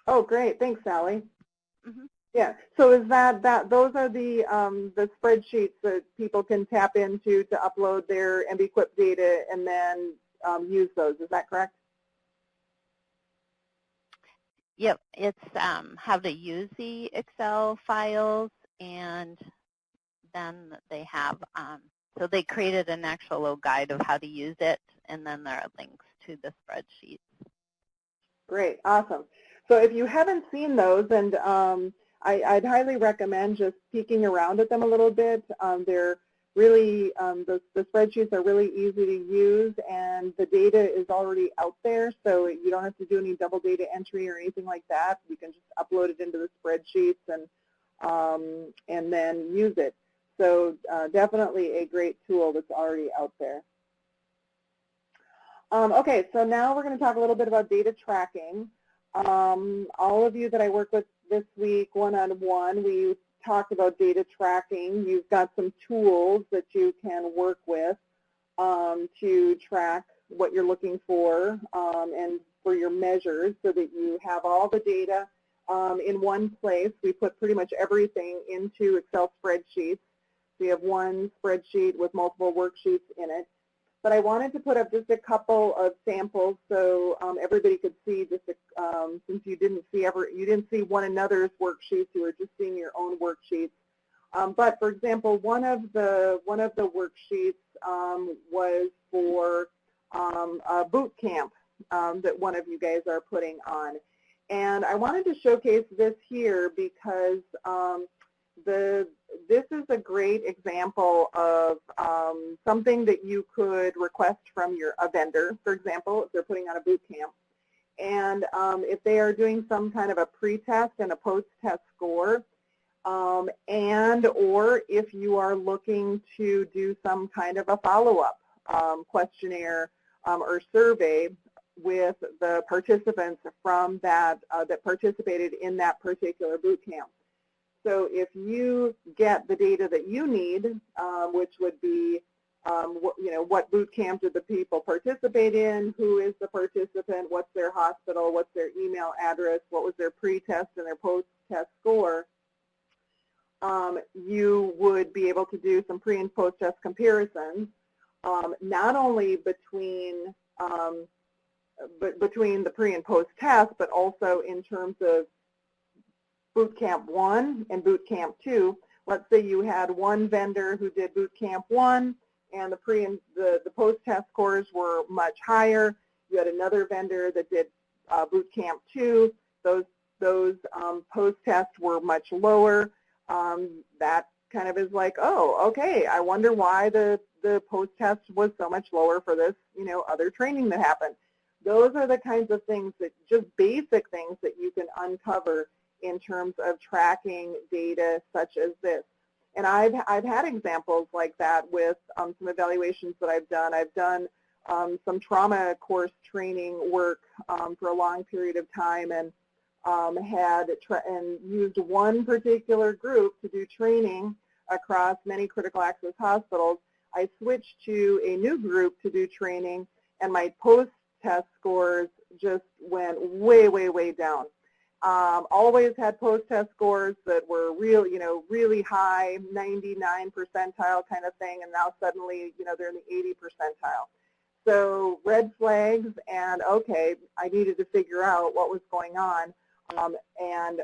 S1: Oh, great. Thanks, Sally.
S6: Mm-hmm.
S1: Yeah. So is that those are the spreadsheets that people can tap into to upload their MB Clip data and then use those. Is that correct?
S6: Yep. It's how to use the Excel files, and then they have so they created an actual little guide of how to use it, and then there are links to the spreadsheets. Great, awesome.
S1: So if you haven't seen those, and I'd highly recommend just peeking around at them a little bit. They're really, the spreadsheets are really easy to use, and the data is already out there, so you don't have to do any double data entry or anything like that. You can just upload it into the spreadsheets and then use it. So definitely a great tool that's already out there. Okay, so now we're going to talk a little bit about data tracking. All of you that I work with this week one-on-one, we talked about data tracking. You've got some tools that you can work with to track what you're looking for and for your measures so that you have all the data in one place. We put pretty much everything into Excel spreadsheets. So you have one spreadsheet with multiple worksheets in it. But I wanted to put up just a couple of samples so everybody could see, just since you didn't see one another's worksheets, you were just seeing your own worksheets. But for example, one of the worksheets was for a boot camp that one of you guys are putting on, and I wanted to showcase this here because this is a great example of something that you could request from a vendor, for example, if they're putting on a boot camp. And if they are doing some kind of a pre-test and a post-test score, and or if you are looking to do some kind of a follow-up questionnaire or survey with the participants from that participated in that particular boot camp. So if you get the data that you need, which would be, what boot camp did the people participate in, who is the participant, what's their hospital, what's their email address, what was their pre-test and their post-test score, you would be able to do some pre- and post-test comparisons. not only between between the pre and post test, but also in terms of boot camp 1 and boot camp 2. Let's say you had one vendor who did boot camp 1 and the pre and the post test scores were much higher. You had another vendor that did boot camp 2. Those post tests were much lower. That kind of is like, oh, okay, I wonder why the post test was so much lower for this, other training that happened. Those are the kinds of things that, just basic things that you can uncover in terms of tracking data such as this. And I've had examples like that with some evaluations that I've done. I've done some trauma course training work for a long period of time, and used one particular group to do training across many critical access hospitals. I switched to a new group to do training, and my post-test scores just went way, way, way down. Always had post-test scores that were really high, 99 percentile kind of thing, and now suddenly, they're in the 80 percentile. So red flags, and okay, I needed to figure out what was going on, and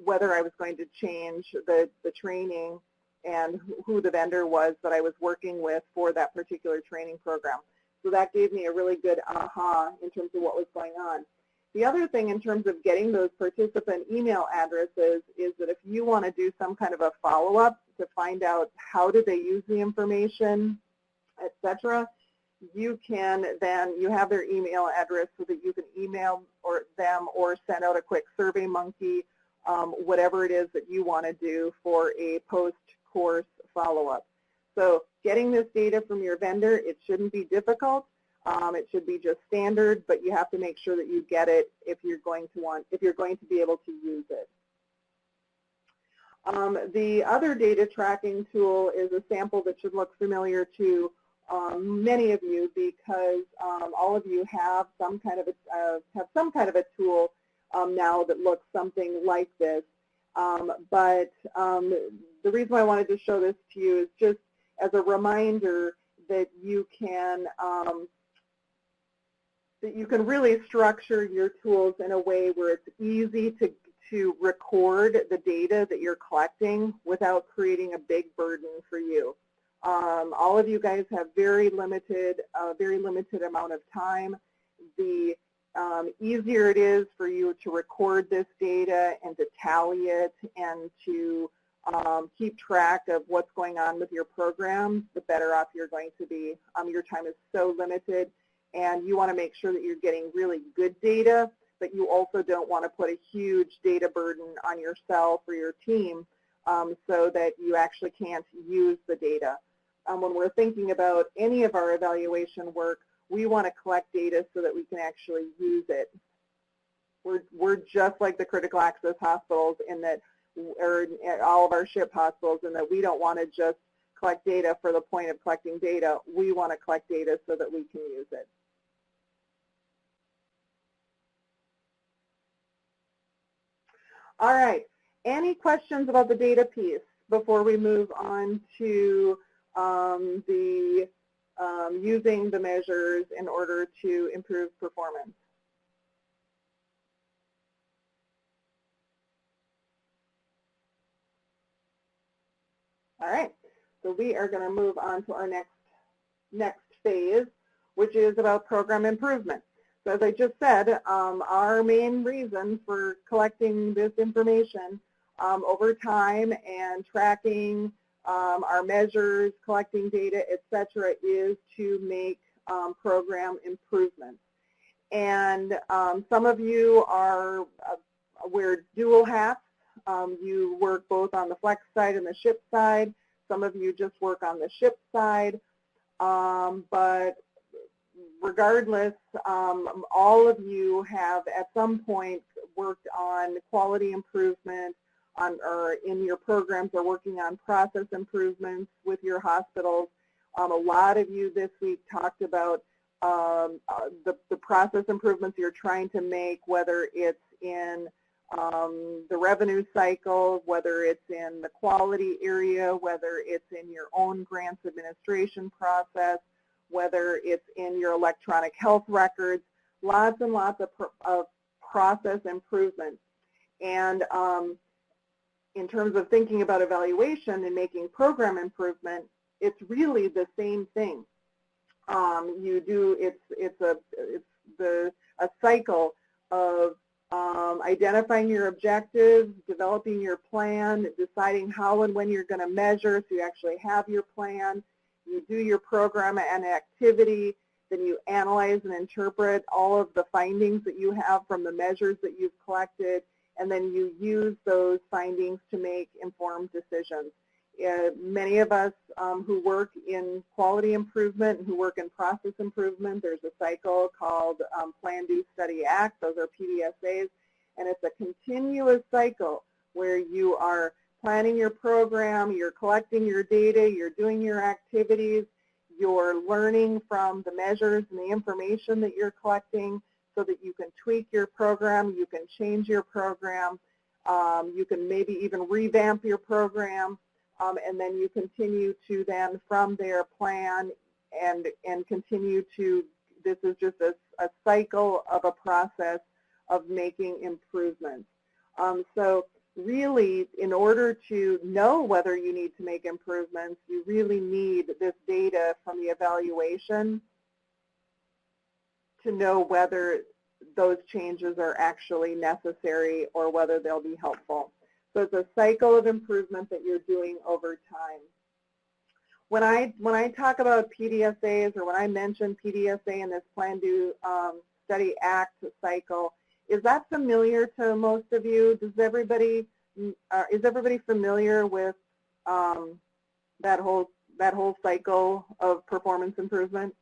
S1: whether I was going to change the training and who the vendor was that I was working with for that particular training program. So that gave me a really good aha in terms of what was going on. The other thing in terms of getting those participant email addresses is that if you want to do some kind of a follow-up to find out how did they use the information, etc., you can then, you have their email address so that you can email them or send out a quick Survey Monkey, whatever it is that you want to do for a post-course follow-up. So getting this data from your vendor, it shouldn't be difficult. It should be just standard, but you have to make sure that you get it if you're going to be able to use it. The other data tracking tool is a sample that should look familiar to many of you, because all of you have some kind of a tool now that looks something like this. But the reason why I wanted to show this to you is just as a reminder that you can really structure your tools in a way where it's easy to record the data that you're collecting without creating a big burden for you. All of you guys have very limited amount of time. The easier it is for you to record this data and to tally it and to keep track of what's going on with your programs, the better off you're going to be. Your time is so limited, and you want to make sure that you're getting really good data, but you also don't want to put a huge data burden on yourself or your team so that you actually can't use the data. When we're thinking about any of our evaluation work, we want to collect data so that we can actually use it. We're just like the critical access hospitals in that, or all of our SHIP hospitals, in that we don't want to just collect data for the point of collecting data. We want to collect data so that we can use it. All right, any questions about the data piece before we move on to using the measures in order to improve performance? All right, so we are going to move on to our next phase, which is about program improvement. So as I just said, our main reason for collecting this information over time and tracking our measures, collecting data, etc., is to make program improvements. And some of you wear dual hats. You work both on the flex side and the SHIP side. Some of you just work on the SHIP side. But regardless, all of you have at some point worked on quality improvement or in your programs are working on process improvements with your hospitals. A lot of you this week talked about the process improvements you're trying to make, whether it's in the revenue cycle, whether it's in the quality area, whether it's in your own grants administration process, whether it's in your electronic health records, lots and lots of process improvements. And in terms of thinking about evaluation and making program improvement, it's really the same thing. It's a cycle of identifying your objectives, developing your plan, deciding how and when you're going to measure so you actually have your plan. You do your program and activity, then you analyze and interpret all of the findings that you have from the measures that you've collected, and then you use those findings to make informed decisions. Many of us who work in quality improvement and who work in process improvement, there's a cycle called Plan, Do, Study, Act. Those are PDSAs, and it's a continuous cycle where you are planning your program, you're collecting your data, you're doing your activities, you're learning from the measures and the information that you're collecting so that you can tweak your program, you can change your program, you can maybe even revamp your program. And then you continue to then from there plan and continue to, this is just a cycle of a process of making improvements. So really, in order to know whether you need to make improvements, you really need this data from the evaluation to know whether those changes are actually necessary or whether they'll be helpful. So it's a cycle of improvement that you're doing over time. When I talk about PDSAs or when I mention PDSA in this Plan, Do, Study, Act cycle, is that familiar to most of you? Is everybody familiar with that whole cycle of performance improvement?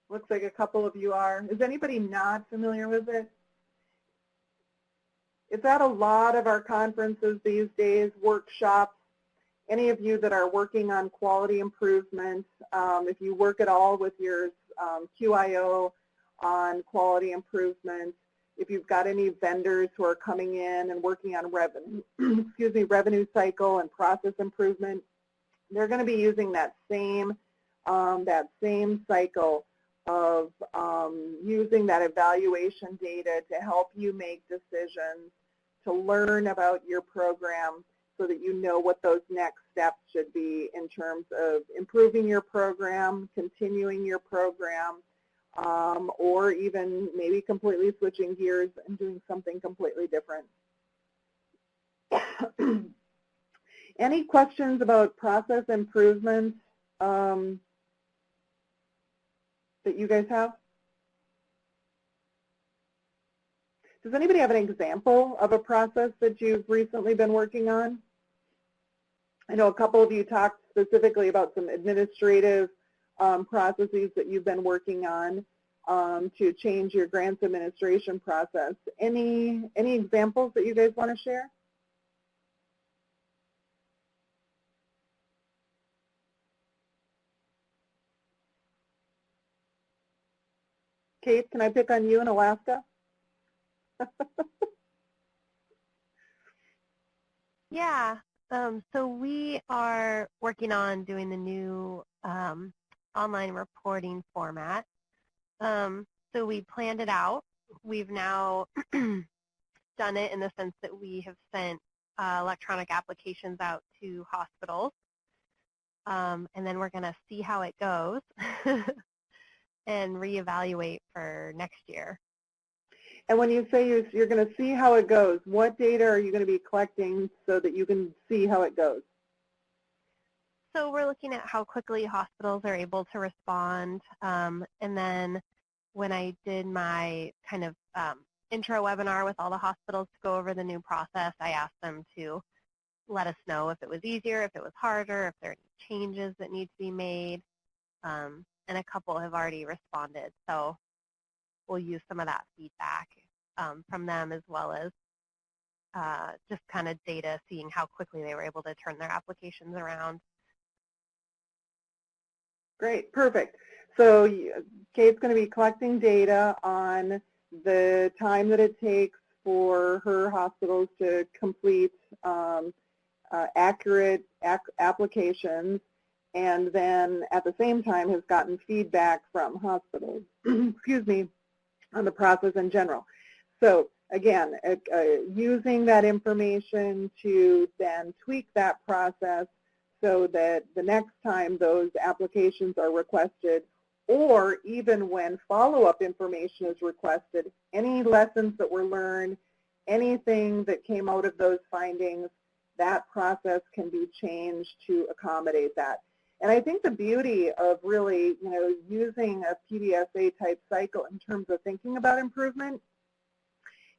S1: Looks like a couple of you are. Is anybody not familiar with it? It's at a lot of our conferences these days, workshops. Any of you that are working on quality improvement, if you work at all with your QIO on quality improvement, if you've got any vendors who are coming in and working on revenue, revenue cycle and process improvement, they're going to be using that same cycle of using that evaluation data to help you make decisions, to learn about your program so that you know what those next steps should be in terms of improving your program, continuing your program, or even maybe completely switching gears and doing something completely different. Any questions about process improvement that you guys have? Does anybody have an example of a process that you've recently been working on? I know a couple of you talked specifically about some administrative processes that you've been working on to change your grants administration process. Any examples that you guys want to share? Kate, can I pick on you in Alaska?
S4: Yeah, so we are working on doing the new online reporting format. So we planned it out. We've now done it in the sense that we have sent electronic applications out to hospitals. And then we're going to see how it goes and reevaluate for next year.
S1: And when you say you're going to see how it goes, what data are you going to be collecting so that you can see how it goes?
S4: So we're looking at how quickly hospitals are able to respond. And then when I did my kind of intro webinar with all the hospitals to go over the new process, I asked them to let us know if it was easier, if it was harder, if there are any changes that need to be made. And a couple have already responded. So we'll use some of that feedback from them as well as just kind of data, seeing how quickly they were able to turn their applications around.
S1: Great, perfect. So Kate's going to be collecting data on the time that it takes for her hospitals to complete accurate applications, and then at the same time has gotten feedback from hospitals, excuse me, on the process in general. So again, using that information to then tweak that process so that the next time those applications are requested, or even when follow-up information is requested, any lessons that were learned, anything that came out of those findings, that process can be changed to accommodate that. And I think the beauty of really, using a PDSA type cycle in terms of thinking about improvement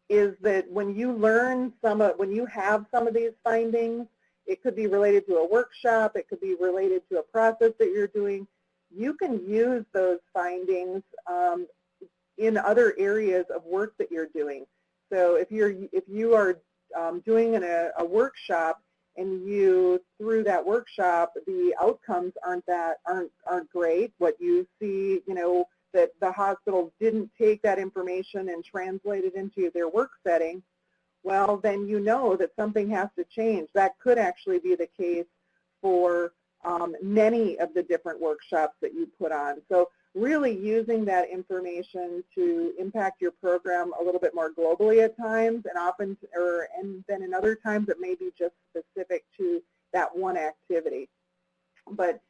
S1: is that when you learn when you have some of these findings, it could be related to a workshop, it could be related to a process that you're doing, you can use those findings in other areas of work that you're doing. So if you are doing a workshop and through that workshop the outcomes aren't great, what you see, that the hospital didn't take that information and translate it into their work setting, well, then you know that something has to change. That could actually be the case for many of the different workshops that you put on. So really using that information to impact your program a little bit more globally at times, and then in other times it may be just specific to that one activity. But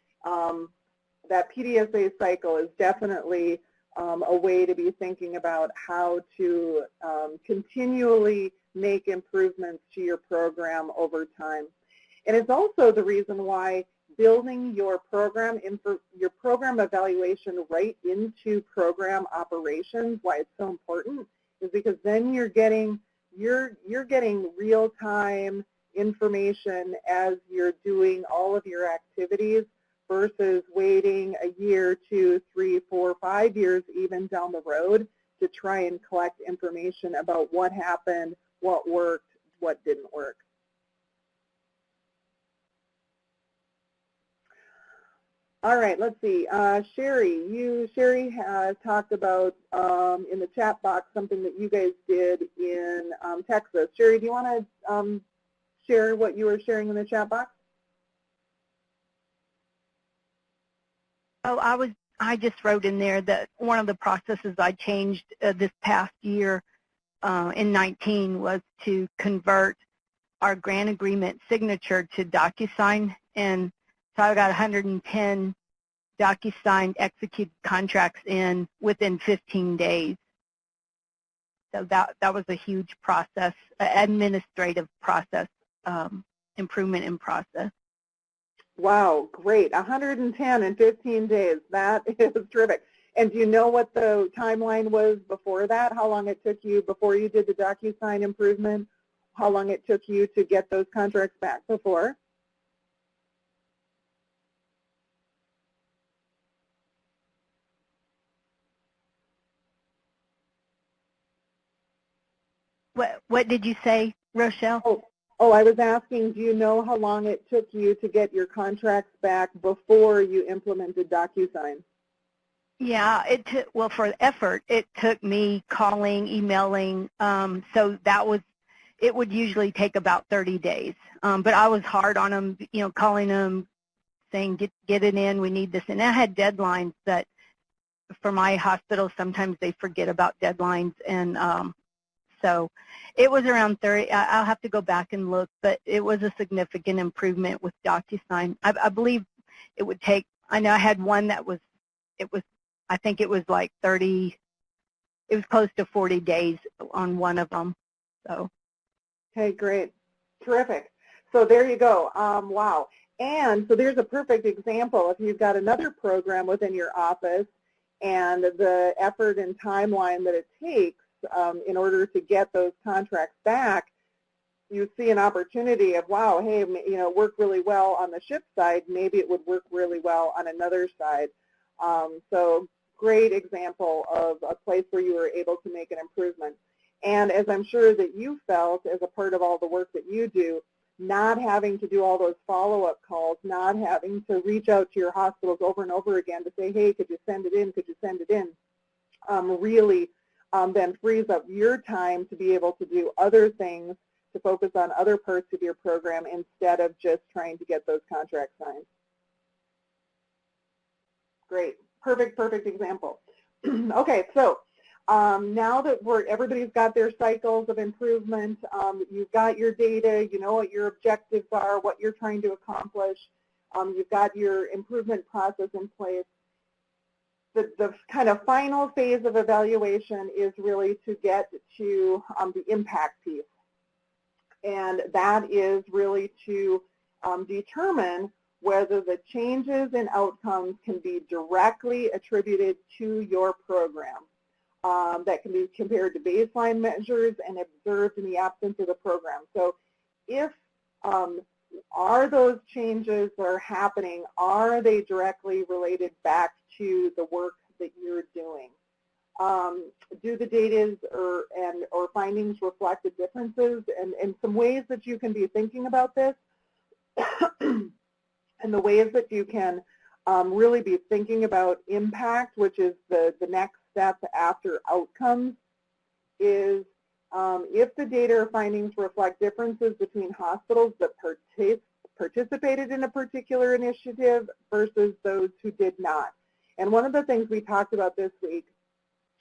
S1: that PDSA cycle is definitely a way to be thinking about how to continually make improvements to your program over time. And it's also the reason why building your program evaluation right into program operations, why it's so important, is because then you're getting real-time information as you're doing all of your activities versus waiting a year, 2, 3, 4, 5 years even down the road to try and collect information about what happened, what worked, what didn't work. All right, let's see. Sherry has talked about in the chat box something that you guys did in Texas. Sherry, do you want to share what you were sharing in the chat box?
S3: Oh, I just wrote in there that one of the processes I changed this past year in 19 was to convert our grant agreement signature to Docusign, and so I got 110 Docusign executed contracts in within 15 days. So that was a huge process, administrative process, improvement in process.
S1: Wow, great. 110 in 15 days. That is terrific. And do you know what the timeline was before that? How long it took you before you did the Docusign improvement? How long it took you to get those contracts back before?
S3: What did you say, Rochelle?
S1: Oh, I was asking, do you know how long it took you to get your contracts back before you implemented Docusign?
S3: Yeah, well, for the effort, it took me calling, emailing, so it would usually take about 30 days. But I was hard on them, calling them, saying, get it in, we need this. And I had deadlines that, for my hospital, sometimes they forget about deadlines, and so it was around 30. I'll have to go back and look, but it was a significant improvement with Docusign. I believe it would take, I know I had one that I think it was like 30, it was close to 40 days on one of them. So.
S1: Okay, great. Terrific. So there you go. Wow. And so there's a perfect example. If you've got another program within your office and the effort and timeline that it takes in order to get those contracts back, you see an opportunity of, wow, hey, work really well on the ship side, maybe it would work really well on another side. So great example of a place where you were able to make an improvement. And as I'm sure that you felt as a part of all the work that you do, not having to do all those follow-up calls, not having to reach out to your hospitals over and over again to say, hey, could you send it in, could you send it in, really then frees up your time to be able to do other things, to focus on other parts of your program instead of just trying to get those contracts signed. Great, perfect example. Okay, so now that everybody's got their cycles of improvement, you've got your data, you know what your objectives are, what you're trying to accomplish, you've got your improvement process in place. The kind of final phase of evaluation is really to get to the impact piece. And that is really to determine whether the changes in outcomes can be directly attributed to your program. That can be compared to baseline measures and observed in the absence of the program. So if are those changes that are happening, are they directly related back to the work that you're doing? Do the data or findings reflect the differences? And some ways that you can be thinking about this and the ways that you can really be thinking about impact, which is the next step after outcomes, is if the data or findings reflect differences between hospitals that participated in a particular initiative versus those who did not. And one of the things we talked about this week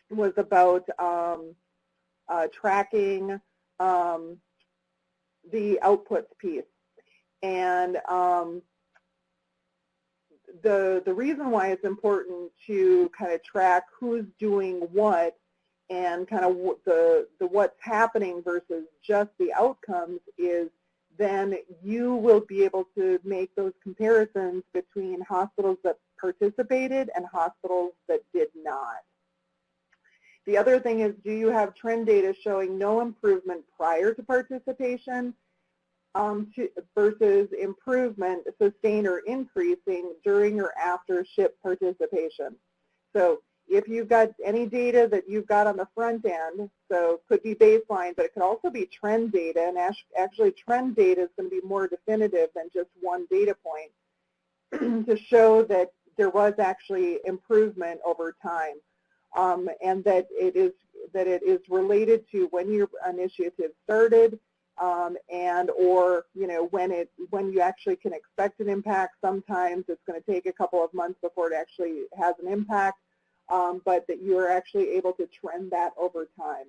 S1: was about tracking the outputs piece. And the reason why it's important to kind of track who's doing what and kind of the what's happening versus just the outcomes is then you will be able to make those comparisons between hospitals that participated and hospitals that did not. The other thing is, do you have trend data showing no improvement prior to participation versus improvement, sustained or increasing during or after SHIP participation? So if you've got any data that you've got on the front end, so it could be baseline, but it could also be trend data, and actually trend data is going to be more definitive than just one data point to show that there was actually improvement over time, and that it is related to when your initiative started, and or when you actually can expect an impact. Sometimes it's going to take a couple of months before it actually has an impact, but that you are actually able to trend that over time.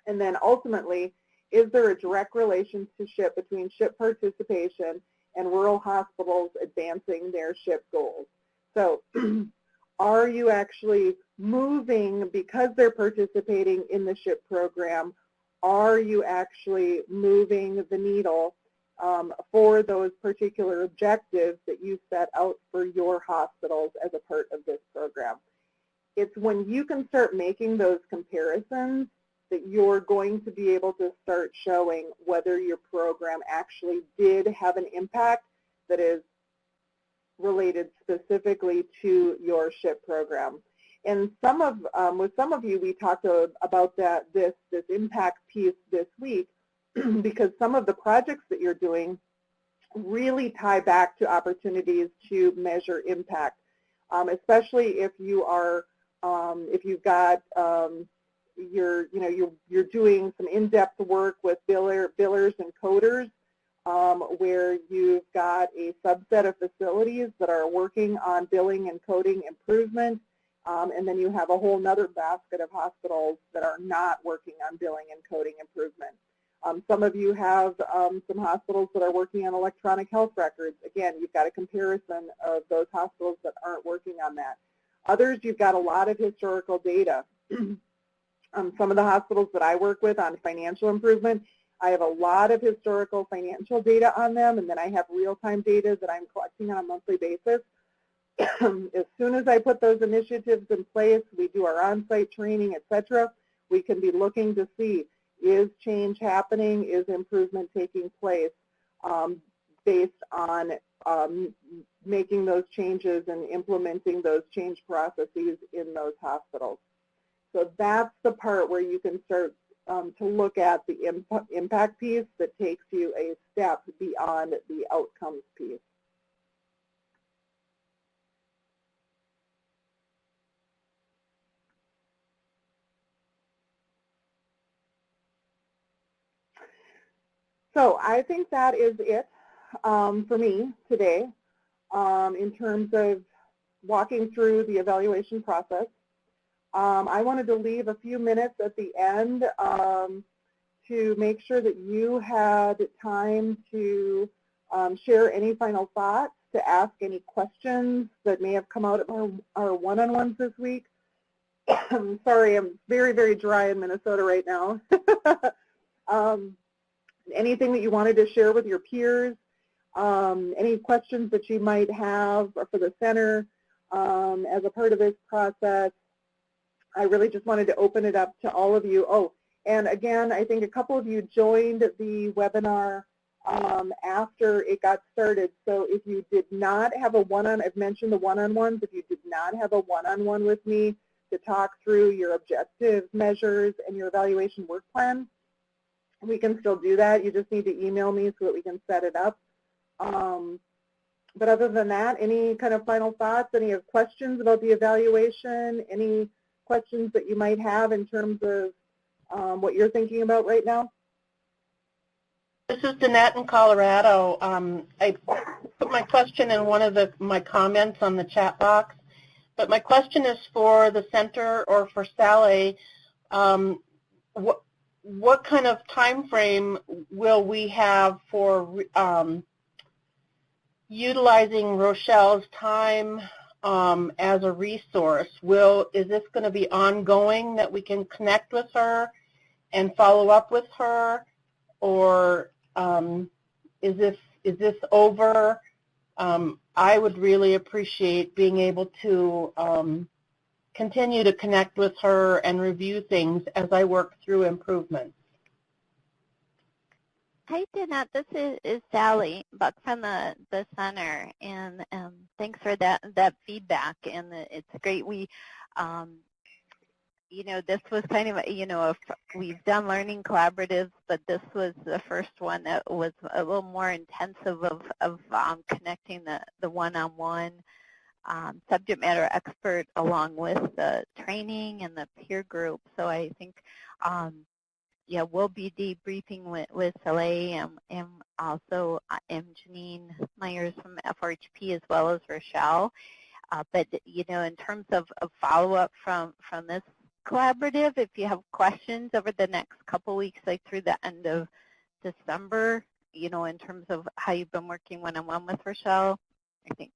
S1: And then ultimately, is there a direct relationship between SHIP participation and rural hospitals advancing their SHIP goals? So are you actually moving, because they're participating in the SHIP program, are you actually moving the needle for those particular objectives that you set out for your hospitals as a part of this program? It's when you can start making those comparisons that you're going to be able to start showing whether your program actually did have an impact that is related specifically to your SHIP program. And with some of you, we talked about this impact piece this week because some of the projects that you're doing really tie back to opportunities to measure impact, especially if you are if you've got you're doing some in-depth work with billers and coders, where you've got a subset of facilities that are working on billing and coding improvement, and then you have a whole nother basket of hospitals that are not working on billing and coding improvement. Some of you have some hospitals that are working on electronic health records. Again, you've got a comparison of those hospitals that aren't working on that. Others, you've got a lot of historical data. Some of the hospitals that I work with on financial improvement, I have a lot of historical financial data on them, and then I have real-time data that I'm collecting on a monthly basis. As soon as I put those initiatives in place, we do our on-site training, etc., we can be looking to see, is change happening, is improvement taking place based on making those changes and implementing those change processes in those hospitals. So that's the part where you can start to look at the impact piece that takes you a step beyond the outcomes piece. So I think that is it for me today in terms of walking through the evaluation process. I wanted to leave a few minutes at the end to make sure that you had time to share any final thoughts, to ask any questions that may have come out of our one-on-ones this week. I'm sorry, I'm very, very dry in Minnesota right now. Anything that you wanted to share with your peers, any questions that you might have for the center as a part of this process. I really just wanted to open it up to all of you. Oh, and again, I think a couple of you joined the webinar after it got started. So if you did not have a I've mentioned the one-on-ones, if you did not have a one-on-one with me to talk through your objectives, measures, and your evaluation work plan, we can still do that. You just need to email me so that we can set it up. But other than that, any kind of final thoughts, any questions about the evaluation, any questions that you might have in terms of what you're thinking about right now?
S2: This is Danette in Colorado. I put my question in one of my comments on the chat box, but my question is for the center or for Sally. What kind of time frame will we have for utilizing Rochelle's time as a resource? Is this going to be ongoing, that we can connect with her and follow up with her, or is this over? I would really appreciate being able to continue to connect with her and review things as I work through improvements.
S6: Hi, Danette. This is Sally Buck from the center, and thanks for that feedback. And it's great. We, this was kind of, we've done learning collaboratives, but this was the first one that was a little more intensive of connecting the one-on-one subject matter expert along with the training and the peer group. So I think, yeah, we'll be debriefing with Soleil and also Janine Myers from FRHP as well as Rochelle. But, in terms of follow-up from this collaborative, if you have questions over the next couple weeks, like through the end of December, in terms of how you've been working one-on-one with Rochelle, I think,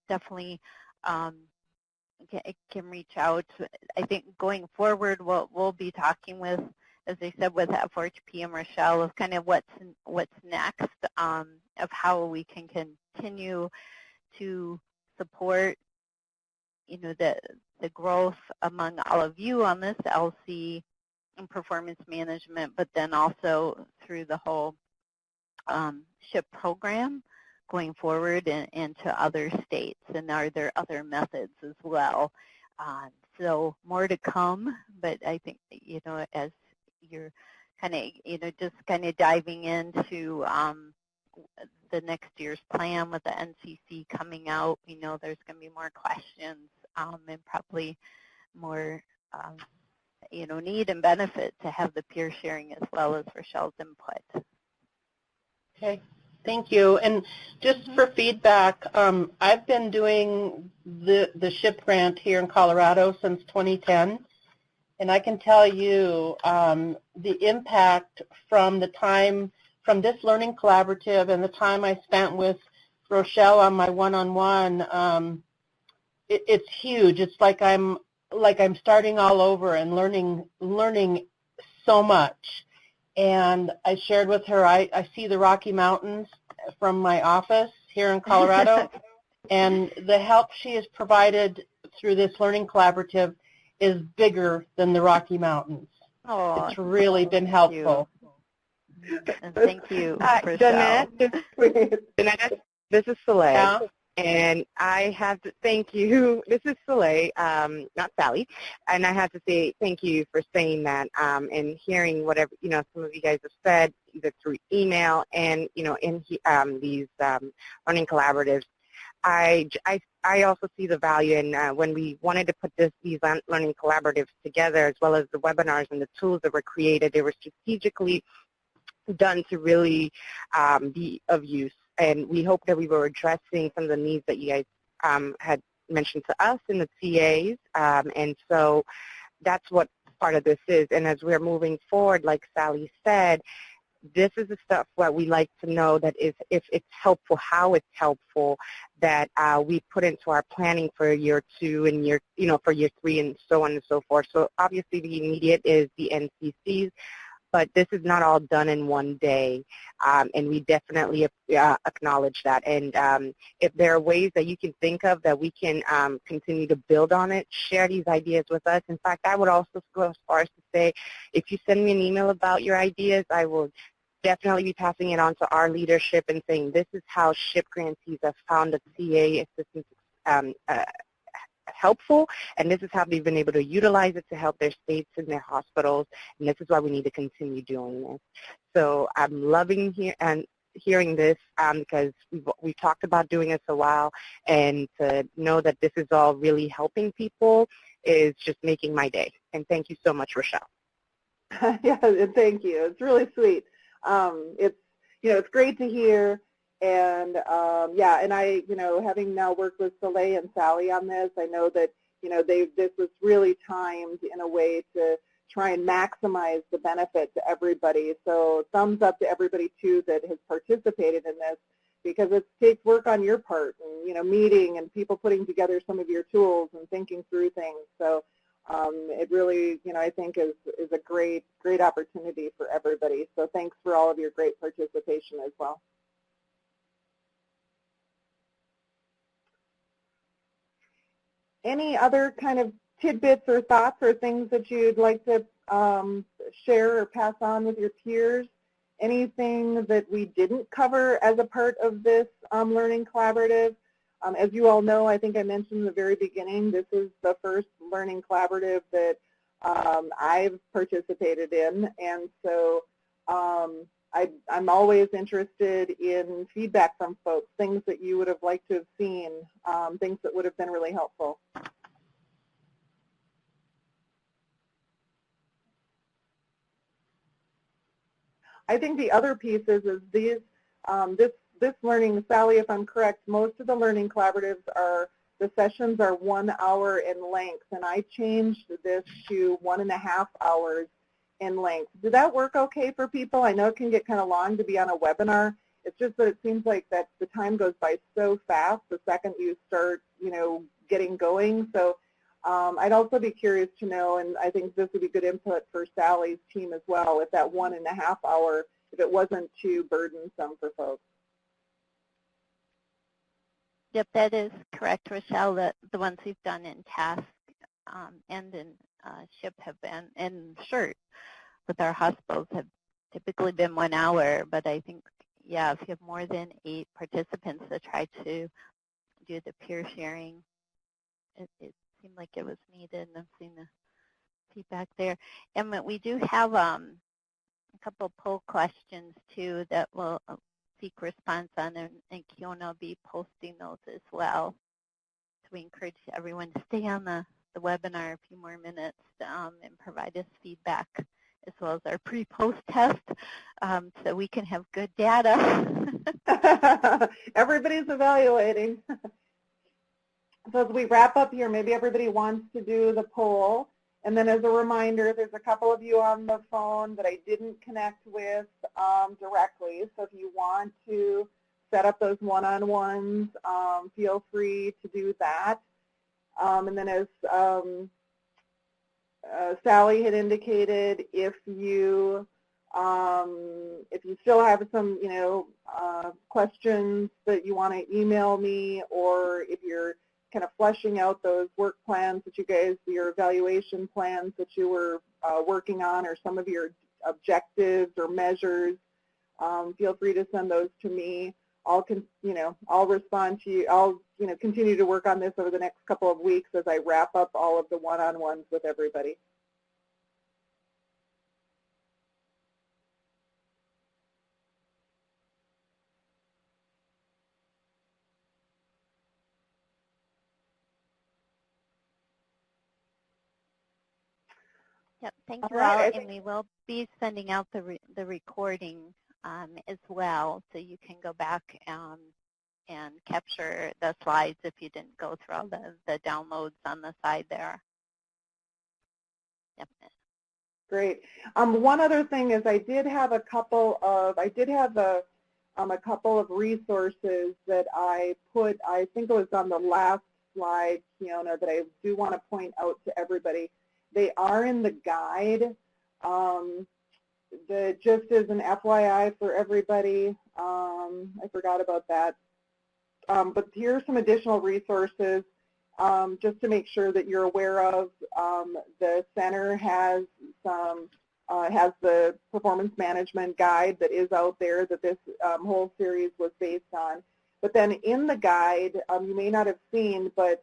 S6: definitely can reach out. I think going forward, we'll be talking with, as I said, with FRHP and Rochelle, of kind of what's next, of how we can continue to support, the growth among all of you on this LC and performance management, but then also through the whole SHIP program going forward and to other states, and are there other methods as well? So more to come, but I think, as you're kind of, just kind of diving into the next year's plan with the NCC coming out, there's going to be more questions and probably more, need and benefit to have the peer sharing as well as Rochelle's input.
S2: Okay. Thank you. And just for feedback, I've been doing the SHIP grant here in Colorado since 2010, and I can tell you the impact from this learning collaborative and the time I spent with Rochelle on my one-on-one, it's huge. It's like I'm starting all over and learning so much. And I shared with her, I see the Rocky Mountains from my office here in Colorado, and the help she has provided through this learning collaborative is bigger than the Rocky Mountains.
S6: Oh,
S2: it's really been helpful.
S6: And thank you,
S7: Danette, this is Soleil.
S2: Yeah?
S7: And I have to thank you. This is Soleil, not Sally, and I have to say thank you for saying that and hearing whatever some of you guys have said, either through email and in these learning collaboratives. I also see the value in when we wanted to put these learning collaboratives together, as well as the webinars and the tools that were created. They were strategically done to really be of use. And we hope that we were addressing some of the needs that you guys had mentioned to us in the CAs. And so that's what part of this is. And as we're moving forward, like Sally said, this is the stuff that we like to know that if it's helpful, how it's helpful, that we put into our planning for year 2 and for year 3 and so on and so forth. So obviously the immediate is the NCCs, but this is not all done in one day, and we definitely acknowledge that. And if there are ways that you can think of that we can continue to build on it, share these ideas with us. In fact, I would also go as far as to say, if you send me an email about your ideas, I will definitely be passing it on to our leadership and saying this is how SHIP grantees have found the CA assistance helpful, and this is how they've been able to utilize it to help their states and their hospitals, and this is why we need to continue doing this. So I'm loving hearing this because we've talked about doing this a while, and to know that this is all really helping people is just making my day. And thank you so much, Rochelle.
S1: Yeah, thank you. It's really sweet. It's great to hear. And yeah, and I, having now worked with Soleil and Sally on this, I know that, this was really timed in a way to try and maximize the benefit to everybody. So thumbs up to everybody too that has participated in this, because it takes work on your part, and meeting and people putting together some of your tools and thinking through things. So it really, I think is a great opportunity for everybody. So thanks for all of your great participation as well. Any other kind of tidbits or thoughts or things that you'd like to share or pass on with your peers? Anything that we didn't cover as a part of this learning collaborative? As you all know, I think I mentioned in the very beginning, this is the first learning collaborative that I've participated in, and so I'm always interested in feedback from folks, things that you would have liked to have seen, things that would have been really helpful. I think the other piece is these, this learning, Sally, if I'm correct, most of the learning collaboratives the sessions are 1 hour in length, and I changed this to 1.5 hours in length. Did that work okay for people? I know it can get kind of long to be on a webinar. It's just that it seems like that the time goes by so fast the second you start, getting going. So I'd also be curious to know, and I think this would be good input for Sally's team as well, if that 1.5 hour, if it wasn't too burdensome for folks.
S6: Yep, that is correct, Rochelle. The ones we've done in TASK and in SHIP have been, and sure, with our hospitals have typically been 1 hour, but I think, yeah, if you have more than 8 participants that try to do the peer sharing, it seemed like it was needed, and I've seen the feedback there. And we do have a couple poll questions, too, that we'll seek response on, and Kiona will be posting those as well. So we encourage everyone to stay on the webinar a few more minutes and provide us feedback, as well as our pre-post test, so we can have good data.
S1: Everybody's evaluating. So as we wrap up here, maybe everybody wants to do the poll. And then as a reminder, there's a couple of you on the phone that I didn't connect with directly. So if you want to set up those one-on-ones, feel free to do that. And then as Sally had indicated, if you still have some, questions that you want to email me, or if you're kind of fleshing out those work plans that you guys, your evaluation plans that you were working on, or some of your objectives or measures, feel free to send those to me. I'll respond to you. I'll continue to work on this over the next couple of weeks as I wrap up all of the one-on-ones with everybody.
S6: Yep, thank you
S1: All
S6: all,
S1: right,
S6: and we will be sending out the recording as well, so you can go back and capture the slides if you didn't go through all the downloads on the side there. Yep.
S1: Great. One other thing is I did have a couple of resources that I put, I think it was on the last slide, Fiona, that I do want to point out to everybody. They are in the guide. Just as an FYI for everybody, I forgot about that. But here are some additional resources just to make sure that you're aware of. The center has the performance management guide that is out there that this whole series was based on. But then in the guide, you may not have seen, but